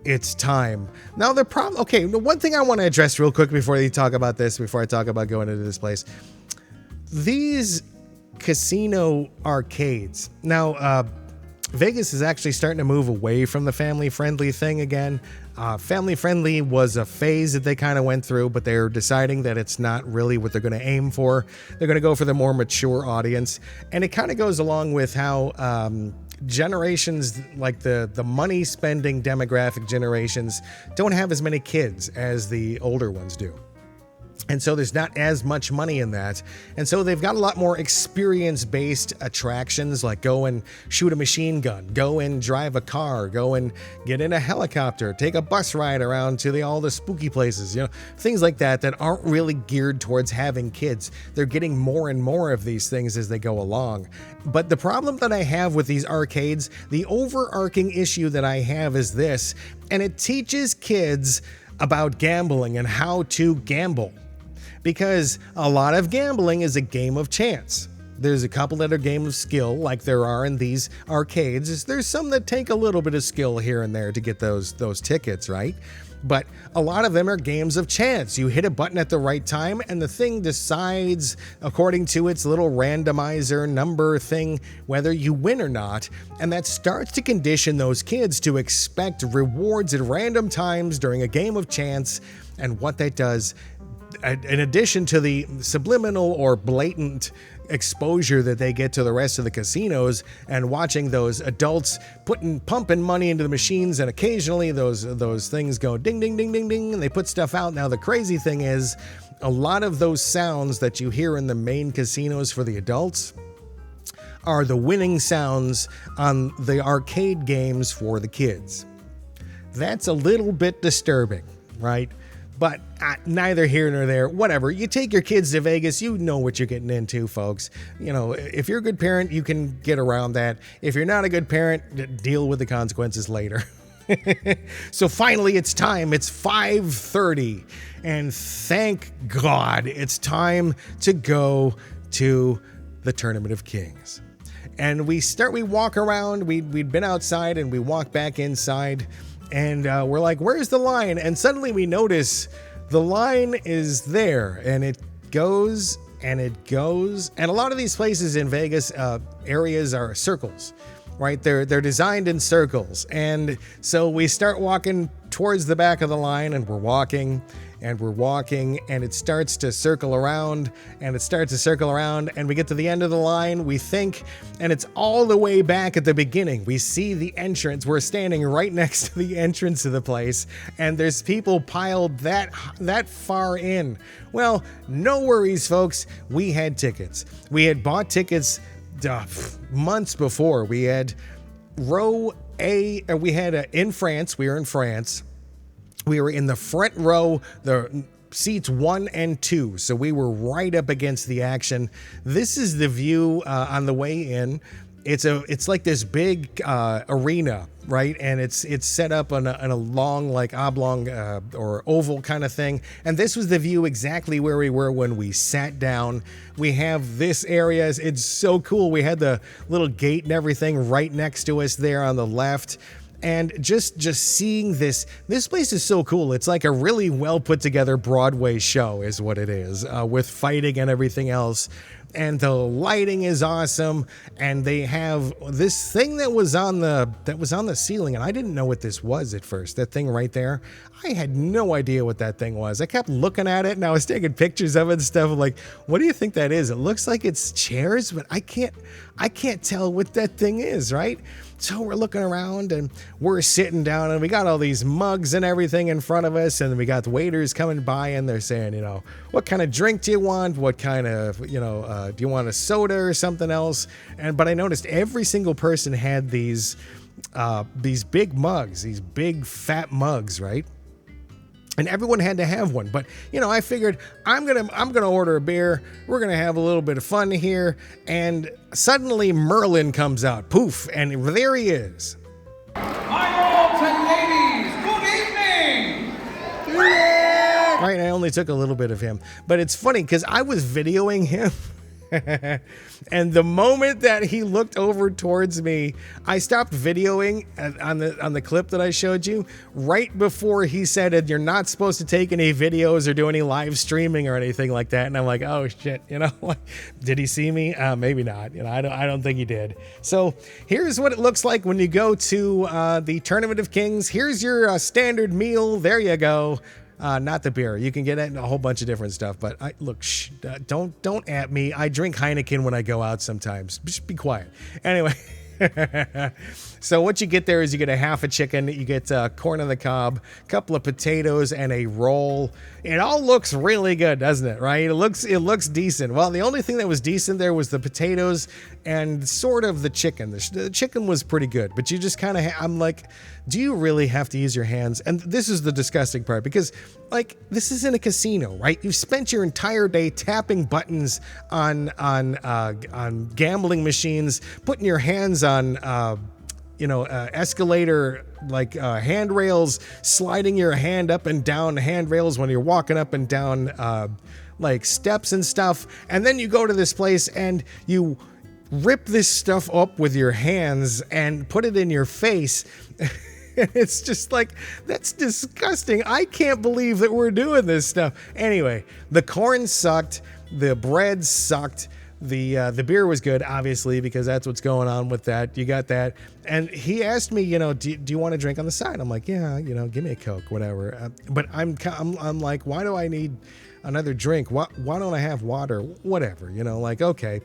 it's time. Now the problem, okay, the one thing I want to address real quick before I talk about going into this place, these casino arcades. Now, Vegas is actually starting to move away from the family-friendly thing again. Family-friendly was a phase that they kind of went through, but they're deciding that it's not really what they're going to aim for. They're going to go for the more mature audience. And it kind of goes along with how generations, like the money-spending demographic generations, don't have as many kids as the older ones do. And so there's not as much money in that. And so they've got a lot more experience-based attractions, like go and shoot a machine gun, go and drive a car, go and get in a helicopter, take a bus ride around to all the spooky places, you know, things like that aren't really geared towards having kids. They're getting more and more of these things as they go along. But the problem that I have with these arcades, the overarching issue that I have is this, and it teaches kids about gambling and how to gamble. Because a lot of gambling is a game of chance. There's a couple that are game of skill, like there are in these arcades. There's some that take a little bit of skill here and there to get those tickets, right? But a lot of them are games of chance. You hit a button at the right time, and the thing decides, according to its little randomizer number thing, whether you win or not. And that starts to condition those kids to expect rewards at random times during a game of chance. And what that does, in addition to the subliminal or blatant exposure that they get to the rest of the casinos and watching those adults pumping money into the machines, and occasionally those things go ding ding ding ding ding and they put stuff out. Now the crazy thing is, a lot of those sounds that you hear in the main casinos for the adults are the winning sounds on the arcade games for the kids. That's a little bit disturbing, right? But neither here nor there. Whatever. You take your kids to Vegas, you know what you're getting into, folks. You know, if you're a good parent, you can get around that. If you're not a good parent, deal with the consequences later. So finally, it's time. It's 5:30, and thank God it's time to go to the Tournament of Kings. And we walk around. We'd been outside, and we walk back inside. And we're like, where's the line? And suddenly we notice the line is there, and it goes and it goes. And a lot of these places in Vegas areas are circles, right? They're designed in circles. And so we start walking towards the back of the line, and we're walking and we're walking, and it starts to circle around, and it starts to circle around, and we get to the end of the line, we think, and it's all the way back at the beginning. We see the entrance. We're standing right next to the entrance of the place, and there's people piled that far in. Well, no worries, folks. We had tickets. We had bought tickets months before. We had row A, we had in France. We were in France. We were in the front row, the seats 1 and 2, so we were right up against the action. This is the view on the way in. It's like this big arena, right? And it's set up on a long, like oblong or oval kind of thing. And this was the view exactly where we were when we sat down. We have this area. It's so cool. We had the little gate and everything right next to us there on the left. And just seeing this place is so cool. It's like a really well put together Broadway show is what it is, with fighting and everything else. And the lighting is awesome. And they have this thing that was on the ceiling, and I didn't know what this was at first. That thing right there, I had no idea what that thing was. I kept looking at it, and I was taking pictures of it and stuff. I'm like, what do you think that is? It looks like it's chairs, but I can't tell what that thing is, right? So we're looking around, and we're sitting down, and we got all these mugs and everything in front of us, and we got the waiters coming by, and they're saying, you know, what kind of drink do you want? What kind of, do you want a soda or something else? But I noticed every single person had these big mugs, these big fat mugs, right? And everyone had to have one. But, I figured I'm gonna order a beer. We're gonna have a little bit of fun here. And suddenly Merlin comes out. Poof. And there he is. My lords and ladies, good evening. Right, I only took a little bit of him. But it's funny because I was videoing him. And the moment that he looked over towards me, I stopped videoing on the clip that I showed you right before he said, you're not supposed to take any videos or do any live streaming or anything like that. And I'm like, oh shit, did he see me? Maybe not. I don't think he did. So here's what it looks like when you go to the Tournament of Kings. Here's your standard meal. There you go. Not the beer. You can get it in a whole bunch of different stuff. But don't at me. I drink Heineken when I go out sometimes. Just be quiet. Anyway. So what you get there is you get a half a chicken, you get corn on the cob, a couple of potatoes, and a roll. It all looks really good, doesn't it? Right? It looks decent. Well, the only thing that was decent there was the potatoes and sort of the chicken. The chicken was pretty good, but you just kind of, I'm like, do you really have to use your hands? And this is the disgusting part, because this isn't a casino, right? You've spent your entire day tapping buttons on gambling machines, putting your hands on escalator handrails, sliding your hand up and down handrails when you're walking up and down steps and stuff. And then you go to this place and you rip this stuff up with your hands and put it in your face. It's just that's disgusting. I can't believe that we're doing this stuff. Anyway, the corn sucked. The bread sucked. The beer was good, obviously, because that's what's going on with that. You got that. And he asked me, do you want a drink on the side? I'm like, yeah, give me a Coke, whatever. But I'm like, why do I need another drink. Why don't I have water? Whatever, like, okay.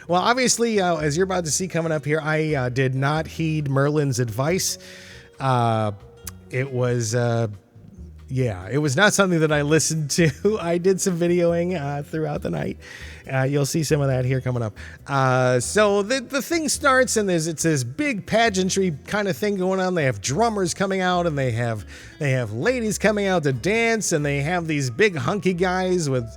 Well, obviously, as you're about to see coming up here, I did not heed Merlin's advice. It was not something that I listened to. I did some videoing throughout the night. You'll see some of that here coming up. So the thing starts, and it's this big pageantry kind of thing going on. They have drummers coming out, and they have ladies coming out to dance, and they have these big hunky guys with,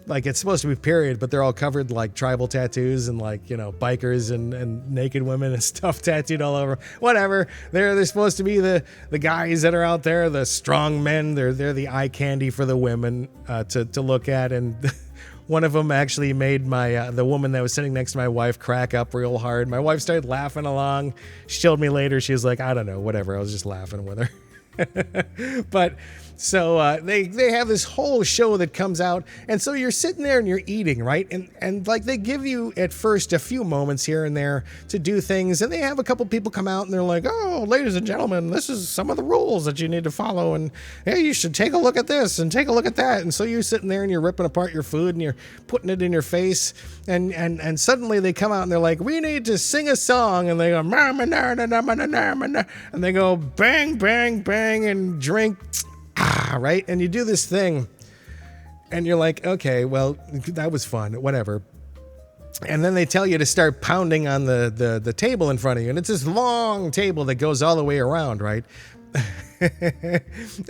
like, it's supposed to be period, but they're all covered like tribal tattoos and, like, bikers and naked women and stuff tattooed all over. Whatever. They're supposed to be the guys that are out there, the strong men. They're the eye candy for the women to look at. And one of them actually made the woman that was sitting next to my wife crack up real hard. My wife started laughing along. She told me later, she was like, I don't know, whatever. I was just laughing with her. But so they have this whole show that comes out, and so you're sitting there and you're eating, right? And like, they give you at first a few moments here and there to do things, and they have a couple people come out and they're like, oh, ladies and gentlemen, this is some of the rules that you need to follow, and hey, you should take a look at this and take a look at that. And so you're sitting there and you're ripping apart your food and you're putting it in your face, and suddenly they come out and they're like, we need to sing a song, and they go and they go bang bang bang and drink, right? And you do this thing and you're like, okay, well, that was fun, whatever. And then they tell you to start pounding on the table in front of you, and it's this long table that goes all the way around, right?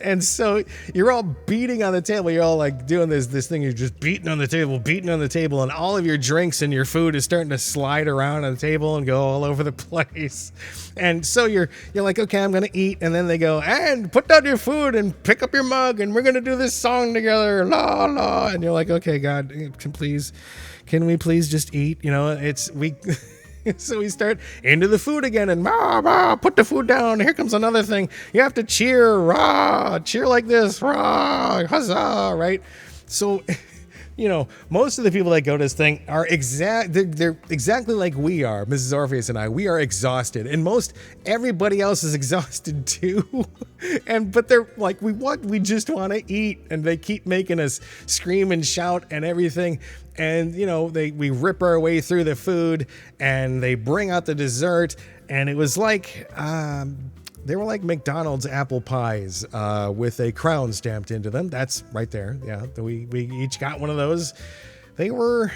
And so you're all beating on the table. You're all like doing this thing. You're just beating on the table, and all of your drinks and your food is starting to slide around on the table and go all over the place. And so you're like, okay, I'm gonna eat. And then they go, and put down your food and pick up your mug, and we're gonna do this song together, la la. And you're like, okay, God, can we please just eat? So we start into the food again, and put the food down. Here comes another thing. You have to cheer, cheer like this, huzzah, right? So, most of the people that go to this thing are they're exactly like we are, Mrs. Orpheus and I. We are exhausted, and everybody else is exhausted too. But they're like, we just want to eat, and they keep making us scream and shout and everything. And we rip our way through the food, and they bring out the dessert, and it was like they were like McDonald's apple pies with a crown stamped into them. That's right there. Yeah, we each got one of those. They were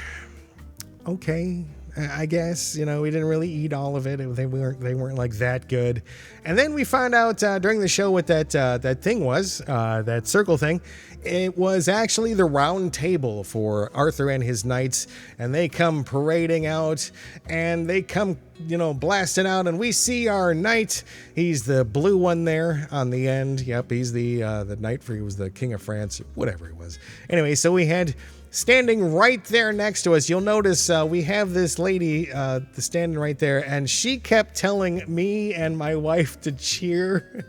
okay, I guess. We didn't really eat all of it. They weren't like that good. And then we found out during the show what that thing was, that circle thing. It was actually the round table for Arthur and his knights, and they come parading out, and they come, blasting out, and we see our knight. He's the blue one there on the end. Yep, he's the knight he was the king of France, whatever he was. Anyway, so we had standing right there next to us. You'll notice we have this lady standing right there, and she kept telling me and my wife to cheer.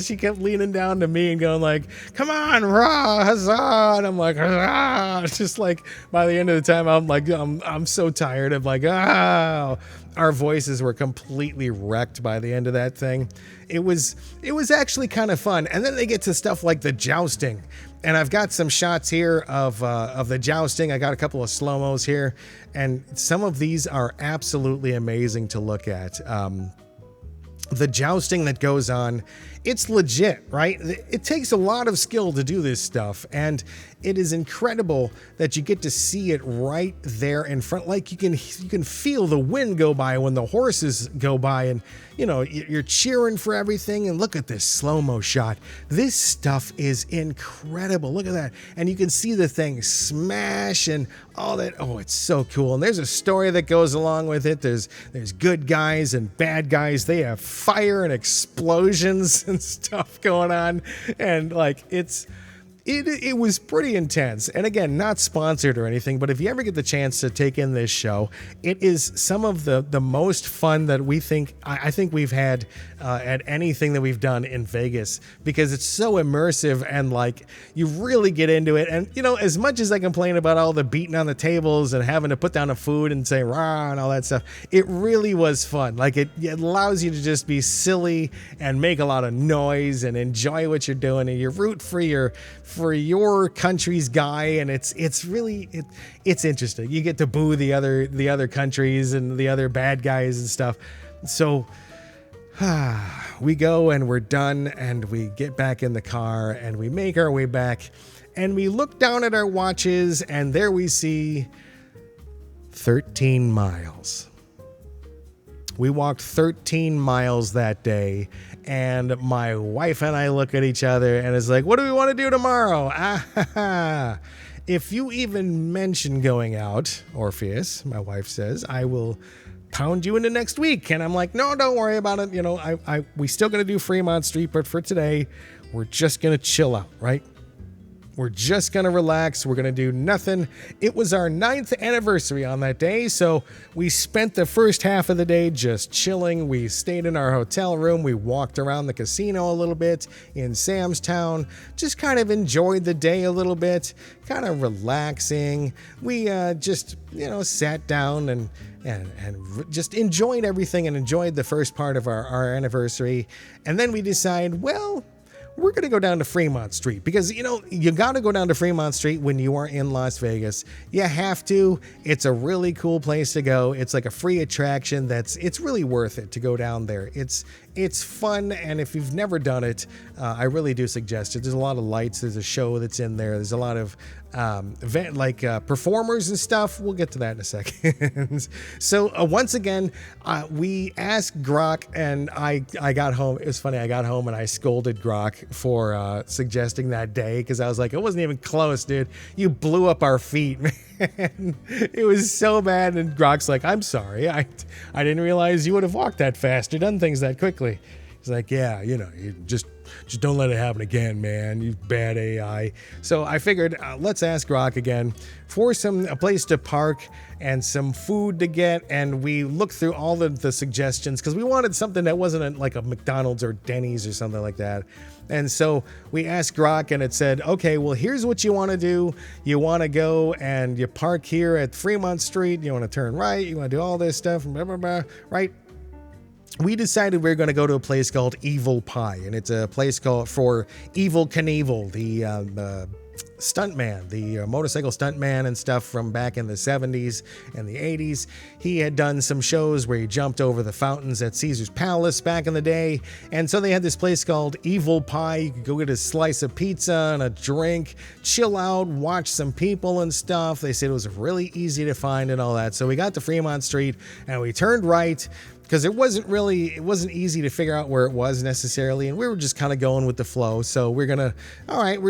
She kept leaning down to me and going like, come on, rah, huzzah. And I'm like, huzzah. It's just like, by the end of the time, I'm like, I'm so tired. I'm like, our voices were completely wrecked by the end of that thing. It was actually kind of fun. And then they get to stuff like the jousting. And I've got some shots here of the jousting. I got a couple of slow-mos here, and some of these are absolutely amazing to look at. The jousting that goes on, it's legit, right? It takes a lot of skill to do this stuff, and it is incredible that you get to see it right there in front. Like, you can feel the wind go by when the horses go by, and you're cheering for everything. And look at this slow-mo shot. This stuff is incredible. Look at that. And you can see the thing smash and all that. Oh, it's so cool. And there's a story that goes along with it. There's good guys and bad guys. They have fire and explosions and stuff going on. And like, it was pretty intense. And again, not sponsored or anything, but if you ever get the chance to take in this show, it is some of the most fun that I think we've had at anything that we've done in Vegas, because it's so immersive, and like, you really get into it. And as much as I complain about all the beating on the tables and having to put down the food and say rah and all that stuff, it really was fun. Like, it allows you to just be silly and make a lot of noise and enjoy what you're doing, and you root for for your country's guy, and it's really it's interesting. You get to boo the other countries and the other bad guys and stuff. So we go and we're done, and we get back in the car and we make our way back, and we look down at our watches, and there we see 13 miles. We walked 13 miles that day, and my wife and I look at each other and it's like, what do we want to do tomorrow? If you even mention going out, Orpheus, my wife says, I will pound you into next week. And I'm like, no, don't worry about it. You know, we still going to do Fremont Street, but for today, we're just going to chill out, right? We're just going to relax. We're going to do nothing. It was our 9th anniversary on that day, so we spent the first half of the day just chilling. We stayed in our hotel room. We walked around the casino a little bit in Sam's Town, just kind of enjoyed the day a little bit, kind of relaxing. We just, sat down and just enjoyed everything and enjoyed the first part of our anniversary. And then we decide, well, we're going to go down to Fremont Street because, you got to go down to Fremont Street when you are in Las Vegas. You have to. It's a really cool place to go. It's like a free attraction it's really worth it to go down there. It's fun, and if you've never done it, I really do suggest it. There's a lot of lights. There's a show that's in there. There's a lot of performers and stuff. We'll get to that in a second. So once again, we asked Grok, and I got home. It was funny. I got home and I scolded Grok for suggesting that day because I was like, it wasn't even close, dude. You blew up our feet, man. It was so bad. And Grok's like, I'm sorry. I didn't realize you would have walked that fast or done things that quickly. He's like, yeah, you just don't let it happen again, man. You bad AI. So I figured, let's ask Grok again for a place to park and some food to get. And we looked through all the suggestions because we wanted something that wasn't like a McDonald's or Denny's or something like that. And so we asked Grok, and it said, okay, well, here's what you want to do. You want to go and you park here at Fremont Street. You want to turn right. You want to do all this stuff, blah, blah, blah, right? We decided we were going to go to a place called Evil Pie, and it's a place called for Evil Knievel, the stuntman, the motorcycle stuntman and stuff from back in the 70s and the 80s. He had done some shows where he jumped over the fountains at Caesar's Palace back in the day, and so they had this place called Evil Pie. You could go get a slice of pizza and a drink, chill out, watch some people and stuff. They said it was really easy to find and all that. So we got to Fremont Street and we turned right, because it wasn't easy to figure out where it was necessarily, and we were just kind of going with the flow. So we're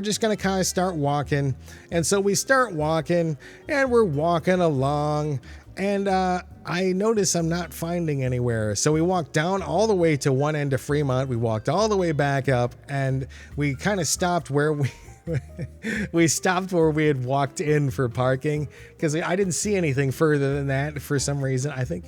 just gonna kind of start walking. And so we start walking, and we're walking along, and I notice I'm not finding anywhere. So we walked down all the way to one end of Fremont. We walked all the way back up, and we kind of stopped where we stopped where we had walked in for parking, because I didn't see anything further than that for some reason. I think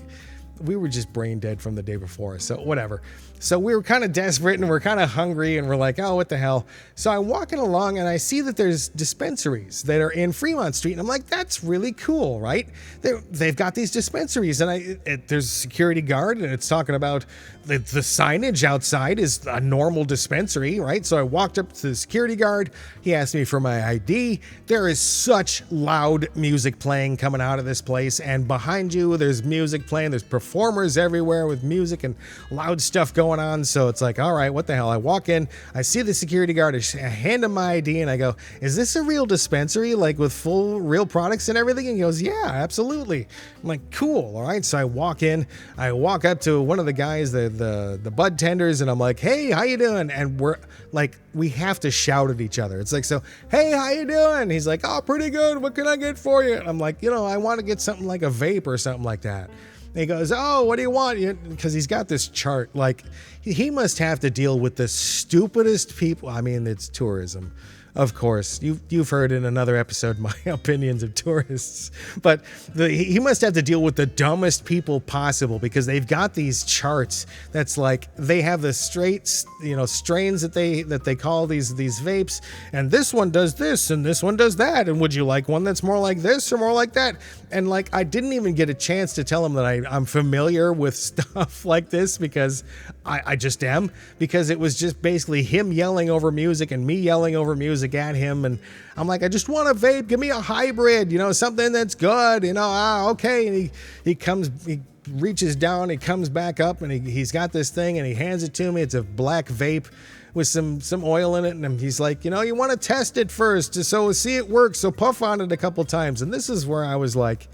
we were just brain dead from the day before, so whatever. So we were kind of desperate and we're kind of hungry, and we're like, oh, what the hell? So I'm walking along and I see that there's dispensaries that are in Fremont Street, and I'm like, that's really cool, right? They've got these dispensaries, and there's a security guard, and it's talking about the signage outside is a normal dispensary, right? So I walked up to the security guard. He asked me for my ID. There is such loud music playing coming out of this place, and behind you there's music playing. There's performers everywhere with music and loud stuff going on. So it's like, all right, what the hell? I walk in, I see the security guard, I hand him my ID, and I go, is this a real dispensary, like with full real products and everything? And he goes, yeah, absolutely. I'm like, cool. All right. So I walk in, I walk up to one of the guys, the bud tenders, and I'm like, hey, how you doing? And we're like, we have to shout at each other. It's like, so, hey, how you doing? He's like, oh, pretty good. What can I get for you? And I'm like, I want to get something like a vape or something like that. And he goes, oh, what do you want? Because he's got this chart. Like, he must have to deal with the stupidest people. I mean, it's tourism. Of course, you've heard in another episode my opinions of tourists, but he must have to deal with the dumbest people possible, because they've got these charts that's like, they have the strains that they call these vapes, and this one does this and this one does that, and would you like one that's more like this or more like that? And like, I didn't even get a chance to tell him that I'm familiar with stuff like this, because I just am, because it was just basically him yelling over music and me yelling over music at him. And I'm like, I just want a vape. Give me a hybrid, something that's good, okay. And he reaches down, he comes back up, and he's got this thing, and he hands it to me. It's a black vape with some oil in it, and he's like, you want to test it first, so see it works, so puff on it a couple times. And this is where I was like,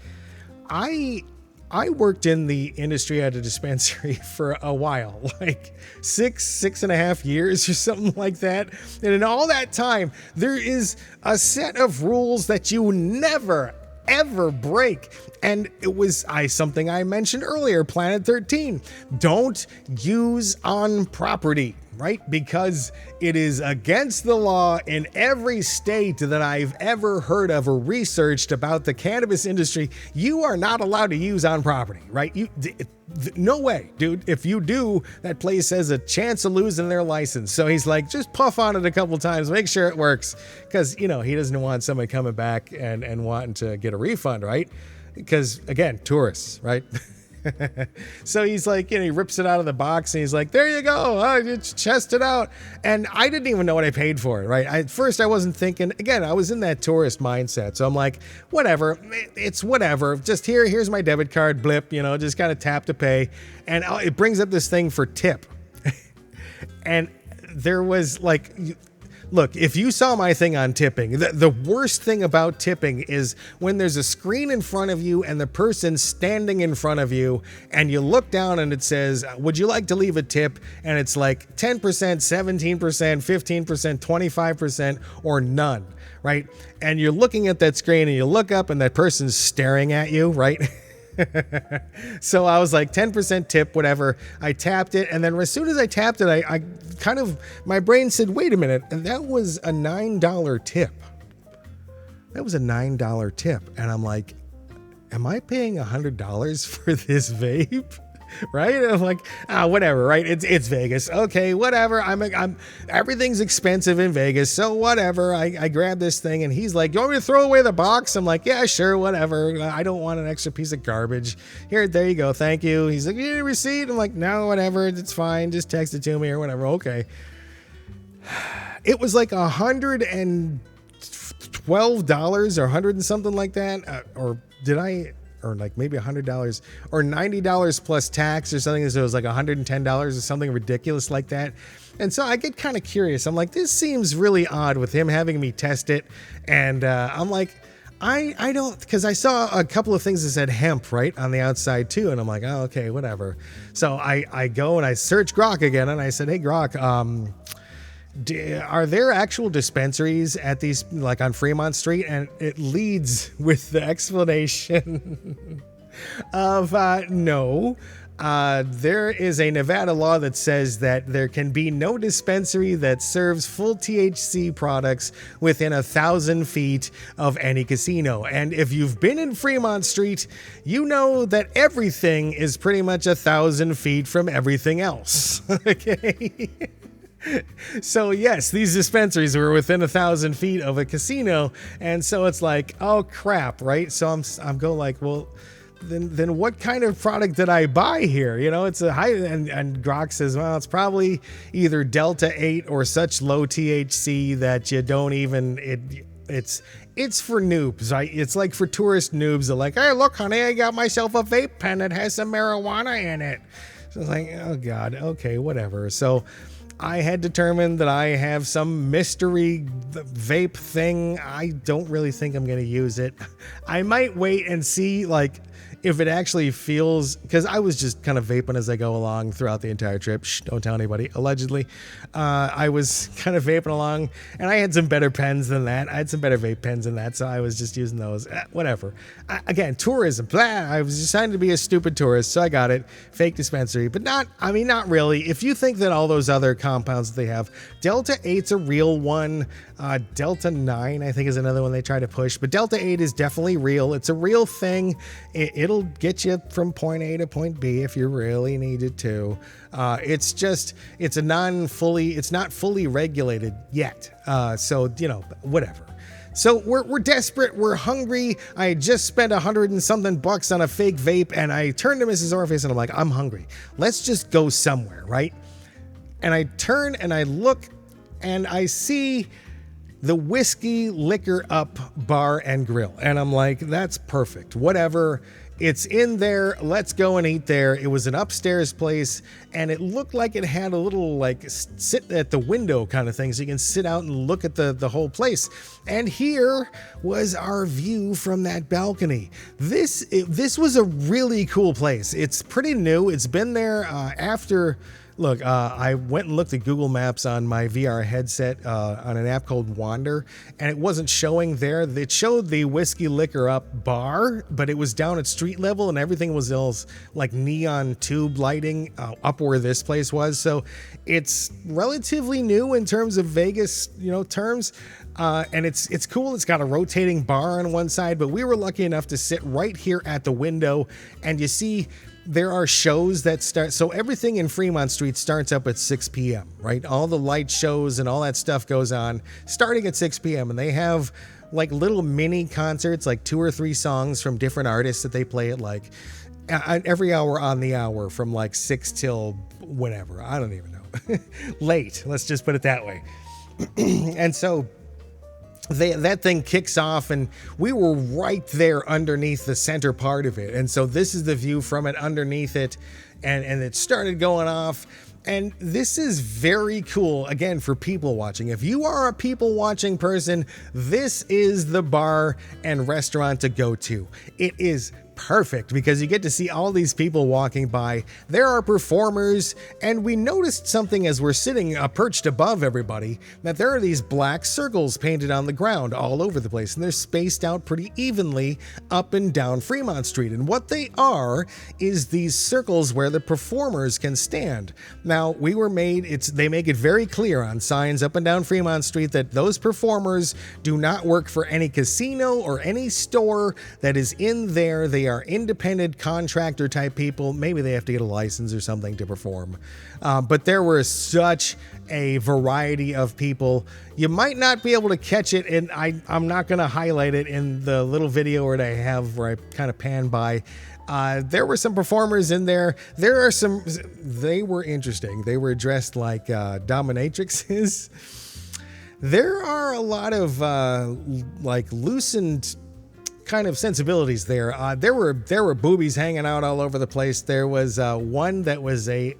I worked in the industry at a dispensary for a while, like 6.5 years or something like that. And in all that time, there is a set of rules that you never ever break. And it was something I mentioned earlier, Planet 13. Don't use on property, right? Because it is against the law in every state that I've ever heard of or researched about the cannabis industry. You are not allowed to use on property, right? No way, dude. If you do, that place has a chance of losing their license. So he's like, just puff on it a couple times, make sure it works. Because, he doesn't want somebody coming back and wanting to get a refund, right? Because, again, tourists, right? So he's like, he rips it out of the box and he's like, there you go. Just test it out. And I didn't even know what I paid for it, right? At first I wasn't thinking, again, I was in that tourist mindset. So I'm like, whatever, it's whatever. Just here's my debit card, blip, just kind of tap to pay. And it brings up this thing for tip. And there was like, look, if you saw my thing on tipping, the worst thing about tipping is when there's a screen in front of you and the person's standing in front of you and you look down and it says, would you like to leave a tip? And it's like 10%, 17%, 15%, 25%, or none, right? And you're looking at that screen and you look up and that person's staring at you, right? So I was like 10% tip, whatever. I tapped it, and then as soon as I tapped it, I kind of, my brain said, wait a minute, and that was a $9 tip. That was a $9 tip. And I'm like, am I paying $100 for this vape? Right? And I'm like, whatever, right? It's Vegas. Okay, whatever. I'm everything's expensive in Vegas, so whatever. I grab this thing and he's like, you want me to throw away the box? I'm like, yeah, sure, whatever. I don't want an extra piece of garbage. There you go. Thank you. He's like, you need a receipt? I'm like, no, whatever. It's fine. Just text it to me or whatever. Okay. It was like $112 or 100 and something like that. Or did I... or like maybe $100 or $90 plus tax or something. So it was like $110 or something ridiculous like that. And so I get kind of curious. I'm like, this seems really odd with him having me test it. And I'm like, I don't, because I saw a couple of things that said hemp right on the outside too. And I'm like, oh, okay, whatever. So I go and I search Grok again. And I said, hey, Grok, are there actual dispensaries at these, like on Fremont Street? And it leads with the explanation of no. There is a Nevada law that says that there can be no dispensary that serves full THC products within 1,000 feet of any casino. And if you've been in Fremont Street, you know that everything is pretty much 1,000 feet from everything else. Okay. So yes, these dispensaries were within 1,000 feet of a casino, and so it's like, oh crap, right? So I'm going like, well, then what kind of product did I buy here? It's a high, and Grok says, well, it's probably either Delta 8 or such low THC that you don't even it's for noobs, right? It's like for tourist noobs. They're like, hey, look, honey, I got myself a vape pen that has some marijuana in it. So it's like, oh god, okay, whatever. So I had determined that I have some mystery vape thing. I don't really think I'm going to use it. I might wait and see, like, if it actually feels, because I was just kind of vaping as I go along throughout the entire trip. Shh, don't tell anybody. Allegedly, I was kind of vaping along, and I had some better pens than that. I had some better vape pens than that, so I was just using those. Whatever. Again, tourism. Blah. I was deciding to be a stupid tourist, so I got it. Fake dispensary, but not really. If you think that all those other compounds that they have, Delta 8's a real one. Delta 9, I think, is another one they try to push, but Delta 8 is definitely real. It's a real thing. It'll get you from point A to point B if you really needed to. It's not fully regulated yet. So, whatever. So we're desperate, we're hungry. I had just spent $100 and something on a fake vape, and I turned to Mrs. Orpheus and I'm like, I'm hungry. Let's just go somewhere, right? And I turn and I look and I see the Whiskey Liquor Up Bar and Grill. And I'm like, that's perfect. Whatever. It's in there. Let's go and eat there. It was an upstairs place, and it looked like it had a little like sit at the window kind of thing, so you can sit out and look at the whole place. And here was our view from that balcony. This was a really cool place. It's pretty new. It's been there after. Look, I went and looked at Google Maps on my VR headset on an app called Wander, and it wasn't showing there. It showed the Whiskey Liquor Up bar, but it was down at street level, and everything was like neon tube lighting up where this place was. So it's relatively new in terms of Vegas, terms. And it's cool. It's got a rotating bar on one side, but we were lucky enough to sit right here at the window, and you see there are shows that start. So everything in Fremont Street starts up at 6 p.m., right? All the light shows and all that stuff goes on starting at 6 p.m. And they have like little mini concerts, like 2 or 3 songs from different artists that they play at like every hour on the hour from like 6 till whenever. I don't even know. Late. Let's just put it that way. And so that thing kicks off, and we were right there underneath the center part of it. And so this is the view from it underneath it, and it started going off. And this is very cool, again, for people watching. If you are a people watching person, this is the bar and restaurant to go to. It is perfect because you get to see all these people walking by. There are performers, and we noticed something as we're sitting perched above everybody, that there are these black circles painted on the ground all over the place, and they're spaced out pretty evenly up and down Fremont Street. And what they are is these circles where the performers can stand. Now, they make it very clear on signs up and down Fremont Street that those performers do not work for any casino or any store that is in there. They are independent contractor type people. Maybe they have to get a license or something to perform. But there was such a variety of people. You might not be able to catch it, and I'm not going to highlight it in the little video where I have where I kind of pan by. There were some performers in there. They were interesting. They were dressed like dominatrixes. There are a lot of like loosened kind of sensibilities there. There were boobies hanging out all over the place. There was one that was it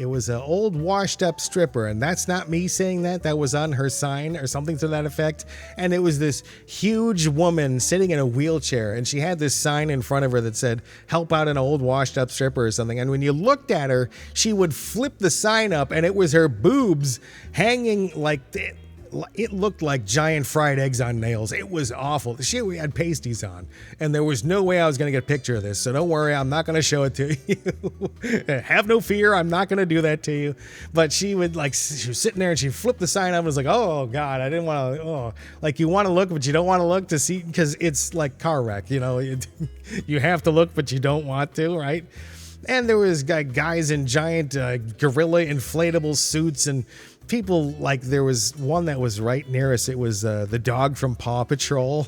was an old washed up stripper, and that's not me saying that. That was on her sign or something to that effect. And it was this huge woman sitting in a wheelchair, and she had this sign in front of her that said, "Help out an old washed up stripper" or something. And when you looked at her, she would flip the sign up, and it was her boobs hanging like it looked like giant fried eggs on nails. It was awful. We had pasties on, and there was no way I was going to get a picture of this. So don't worry, I'm not going to show it to you. Have no fear, I'm not going to do that to you. But she was sitting there, and she flipped the sign up and was like, "Oh God, I didn't want to." Oh, like you want to look, but you don't want to look to see, because it's like car wreck. You have to look, but you don't want to, right? And there was guys in giant gorilla inflatable suits, and people, like there was one that was right near us. It was the dog from Paw Patrol,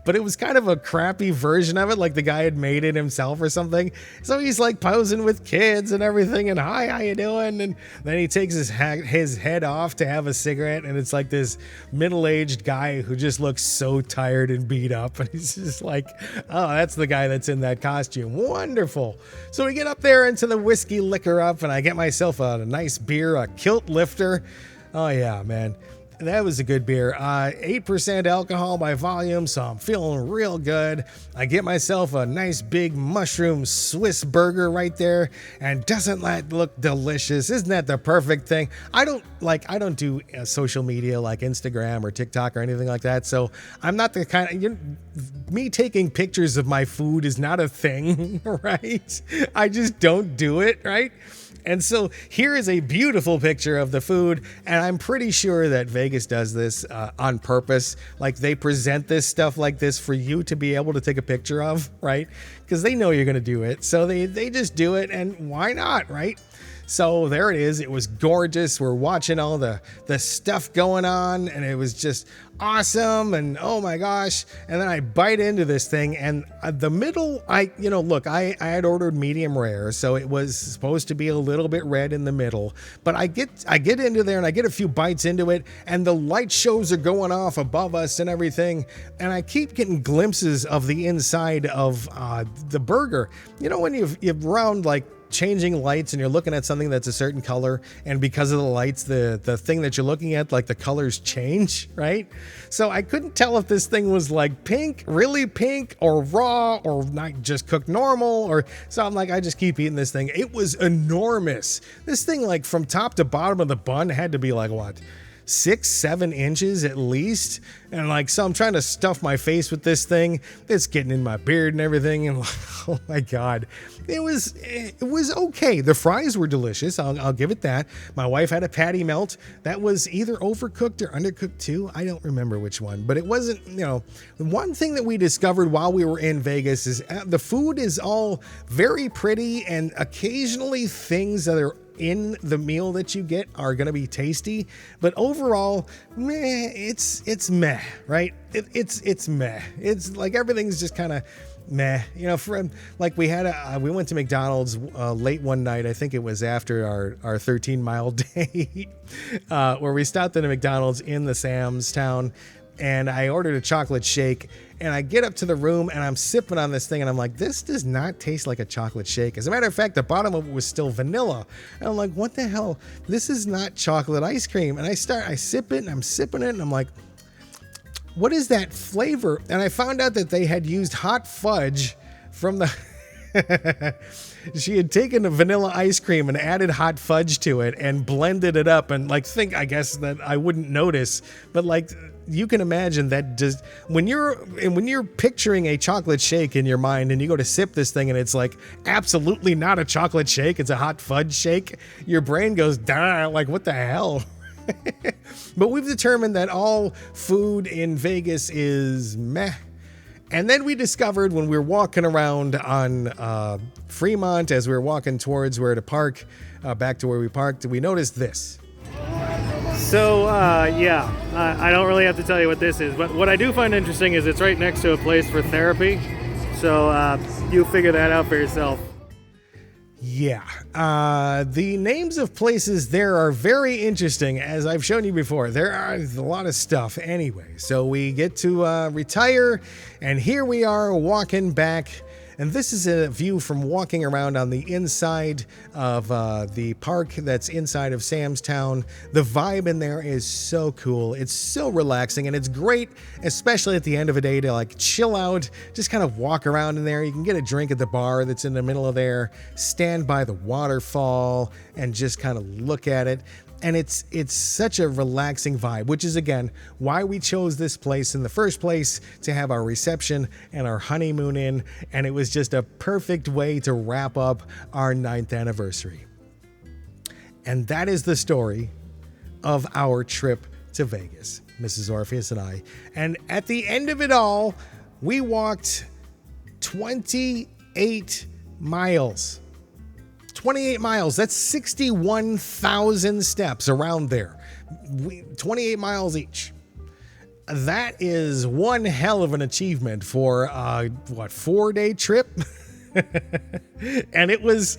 but it was kind of a crappy version of it, like the guy had made it himself or something. So he's like posing with kids and everything, and "Hi, how you doing?" And then he takes his head off to have a cigarette, and it's like this middle-aged guy who just looks so tired and beat up, and he's just like, "Oh, that's the guy that's in that costume. Wonderful." So we get up there into the Whiskey Liquor Up, and I get myself a nice beer, a Kilt Lifter. Oh yeah, man. That was a good beer. 8% alcohol by volume, so I'm feeling real good. I get myself a nice big mushroom Swiss burger right there, and doesn't that look delicious? Isn't that the perfect thing? I don't do social media like Instagram or TikTok or anything like that, so I'm not the kind of, me taking pictures of my food is not a thing, right? I just don't do it, right? And so here is a beautiful picture of the food, and I'm pretty sure that Vegas does this on purpose. Like they present this stuff like this for you to be able to take a picture of, right? Because they know you're going to do it. So they just do it, and why not, right? So there it is. It was gorgeous. We're watching all the stuff going on, and it was just awesome. And oh my gosh. And then I bite into this thing, and the middle, I had ordered medium rare, so it was supposed to be a little bit red in the middle. But I get into there and I get a few bites into it, and the light shows are going off above us and everything. And I keep getting glimpses of the inside of the burger. You know, when you've round like changing lights and you're looking at something that's a certain color, and because of the lights, the thing that you're looking at, like the colors change, right? So I couldn't tell if this thing was like pink, really pink, or raw, or not just cooked normal, or so I'm like, I just keep eating this thing. It was enormous. This thing, like from top to bottom of the bun, had to be like what, 6-7 inches at least. And like, so I'm trying to stuff my face with this thing. It's getting in my beard and everything. And oh my God, it was okay. The fries were delicious. I'll give it that. My wife had a patty melt that was either overcooked or undercooked too. I don't remember which one, but it wasn't, one thing that we discovered while we were in Vegas is the food is all very pretty, and occasionally things that are in the meal that you get are going to be tasty, but overall, meh, it's meh, right? It's meh. It's like everything's just kind of meh. We went to McDonald's late one night. I think it was after our 13-mile day, where we stopped at a McDonald's in the Sam's town, and I ordered a chocolate shake, and I get up to the room and I'm sipping on this thing, and I'm like, this does not taste like a chocolate shake. As a matter of fact, the bottom of it was still vanilla. And I'm like, what the hell? This is not chocolate ice cream. And I sip it, and I'm sipping it, and I'm like, what is that flavor? And I found out that they had used hot fudge from the... She had taken the vanilla ice cream and added hot fudge to it and blended it up, and I guess that I wouldn't notice, but like, you can imagine that just when you're picturing a chocolate shake in your mind and you go to sip this thing and it's like absolutely not a chocolate shake, it's a hot fudge shake, your brain goes, duh, like what the hell? But we've determined that all food in Vegas is meh. And then we discovered when we were walking around on Fremont, as we were walking towards where to park, back to where we parked, we noticed this. So, I don't really have to tell you what this is, but what I do find interesting is it's right next to a place for therapy. So, you figure that out for yourself. Yeah, the names of places there are very interesting, as I've shown you before. There are a lot of stuff anyway. So we get to retire, and here we are walking back. And this is a view from walking around on the inside of the park that's inside of Sam's Town. The vibe in there is so cool. It's so relaxing, and it's great, especially at the end of a day, to like chill out, just kind of walk around in there. You can get a drink at the bar that's in the middle of there, stand by the waterfall, and just kind of look at it. And it's such a relaxing vibe, which is, again, why we chose this place in the first place, to have our reception and our honeymoon in. And it was just a perfect way to wrap up our 9th anniversary. And that is the story of our trip to Vegas, Mrs. Orpheus and I. And at the end of it all, we walked 28 miles. 28 miles, that's 61,000 steps around there. 28 miles each. That is one hell of an achievement for a 4-day trip. And it was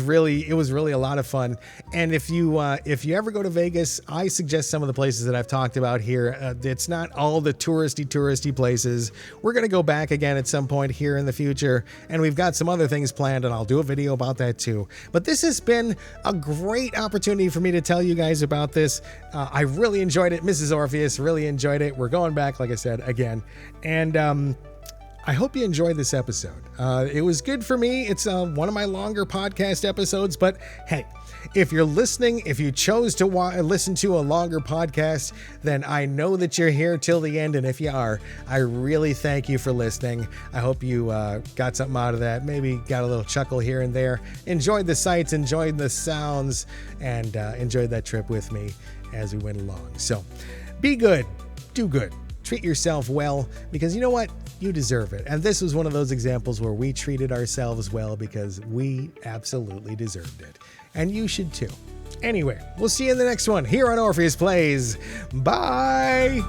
really a lot of fun. And if you ever go to Vegas, I suggest some of the places that I've talked about here. It's not all the touristy places. We're going to go back again at some point here in the future, and we've got some other things planned, and I'll do a video about that too. But this has been a great opportunity for me to tell you guys about this. I really enjoyed it. Mrs. Orpheus really enjoyed it. We're going back, like I said, again. And I hope you enjoyed this episode. It was good for me. It's one of my longer podcast episodes, but hey, if you're listening, if you chose to listen to a longer podcast, then I know that you're here till the end. And if you are, I really thank you for listening. I hope you got something out of that. Maybe got a little chuckle here and there. Enjoyed the sights, enjoyed the sounds, and enjoyed that trip with me as we went along. So be good, do good, treat yourself well, because you know what? You deserve it. And this was one of those examples where we treated ourselves well because we absolutely deserved it. And you should too. Anyway, we'll see you in the next one here on Orpheus Plays. Bye!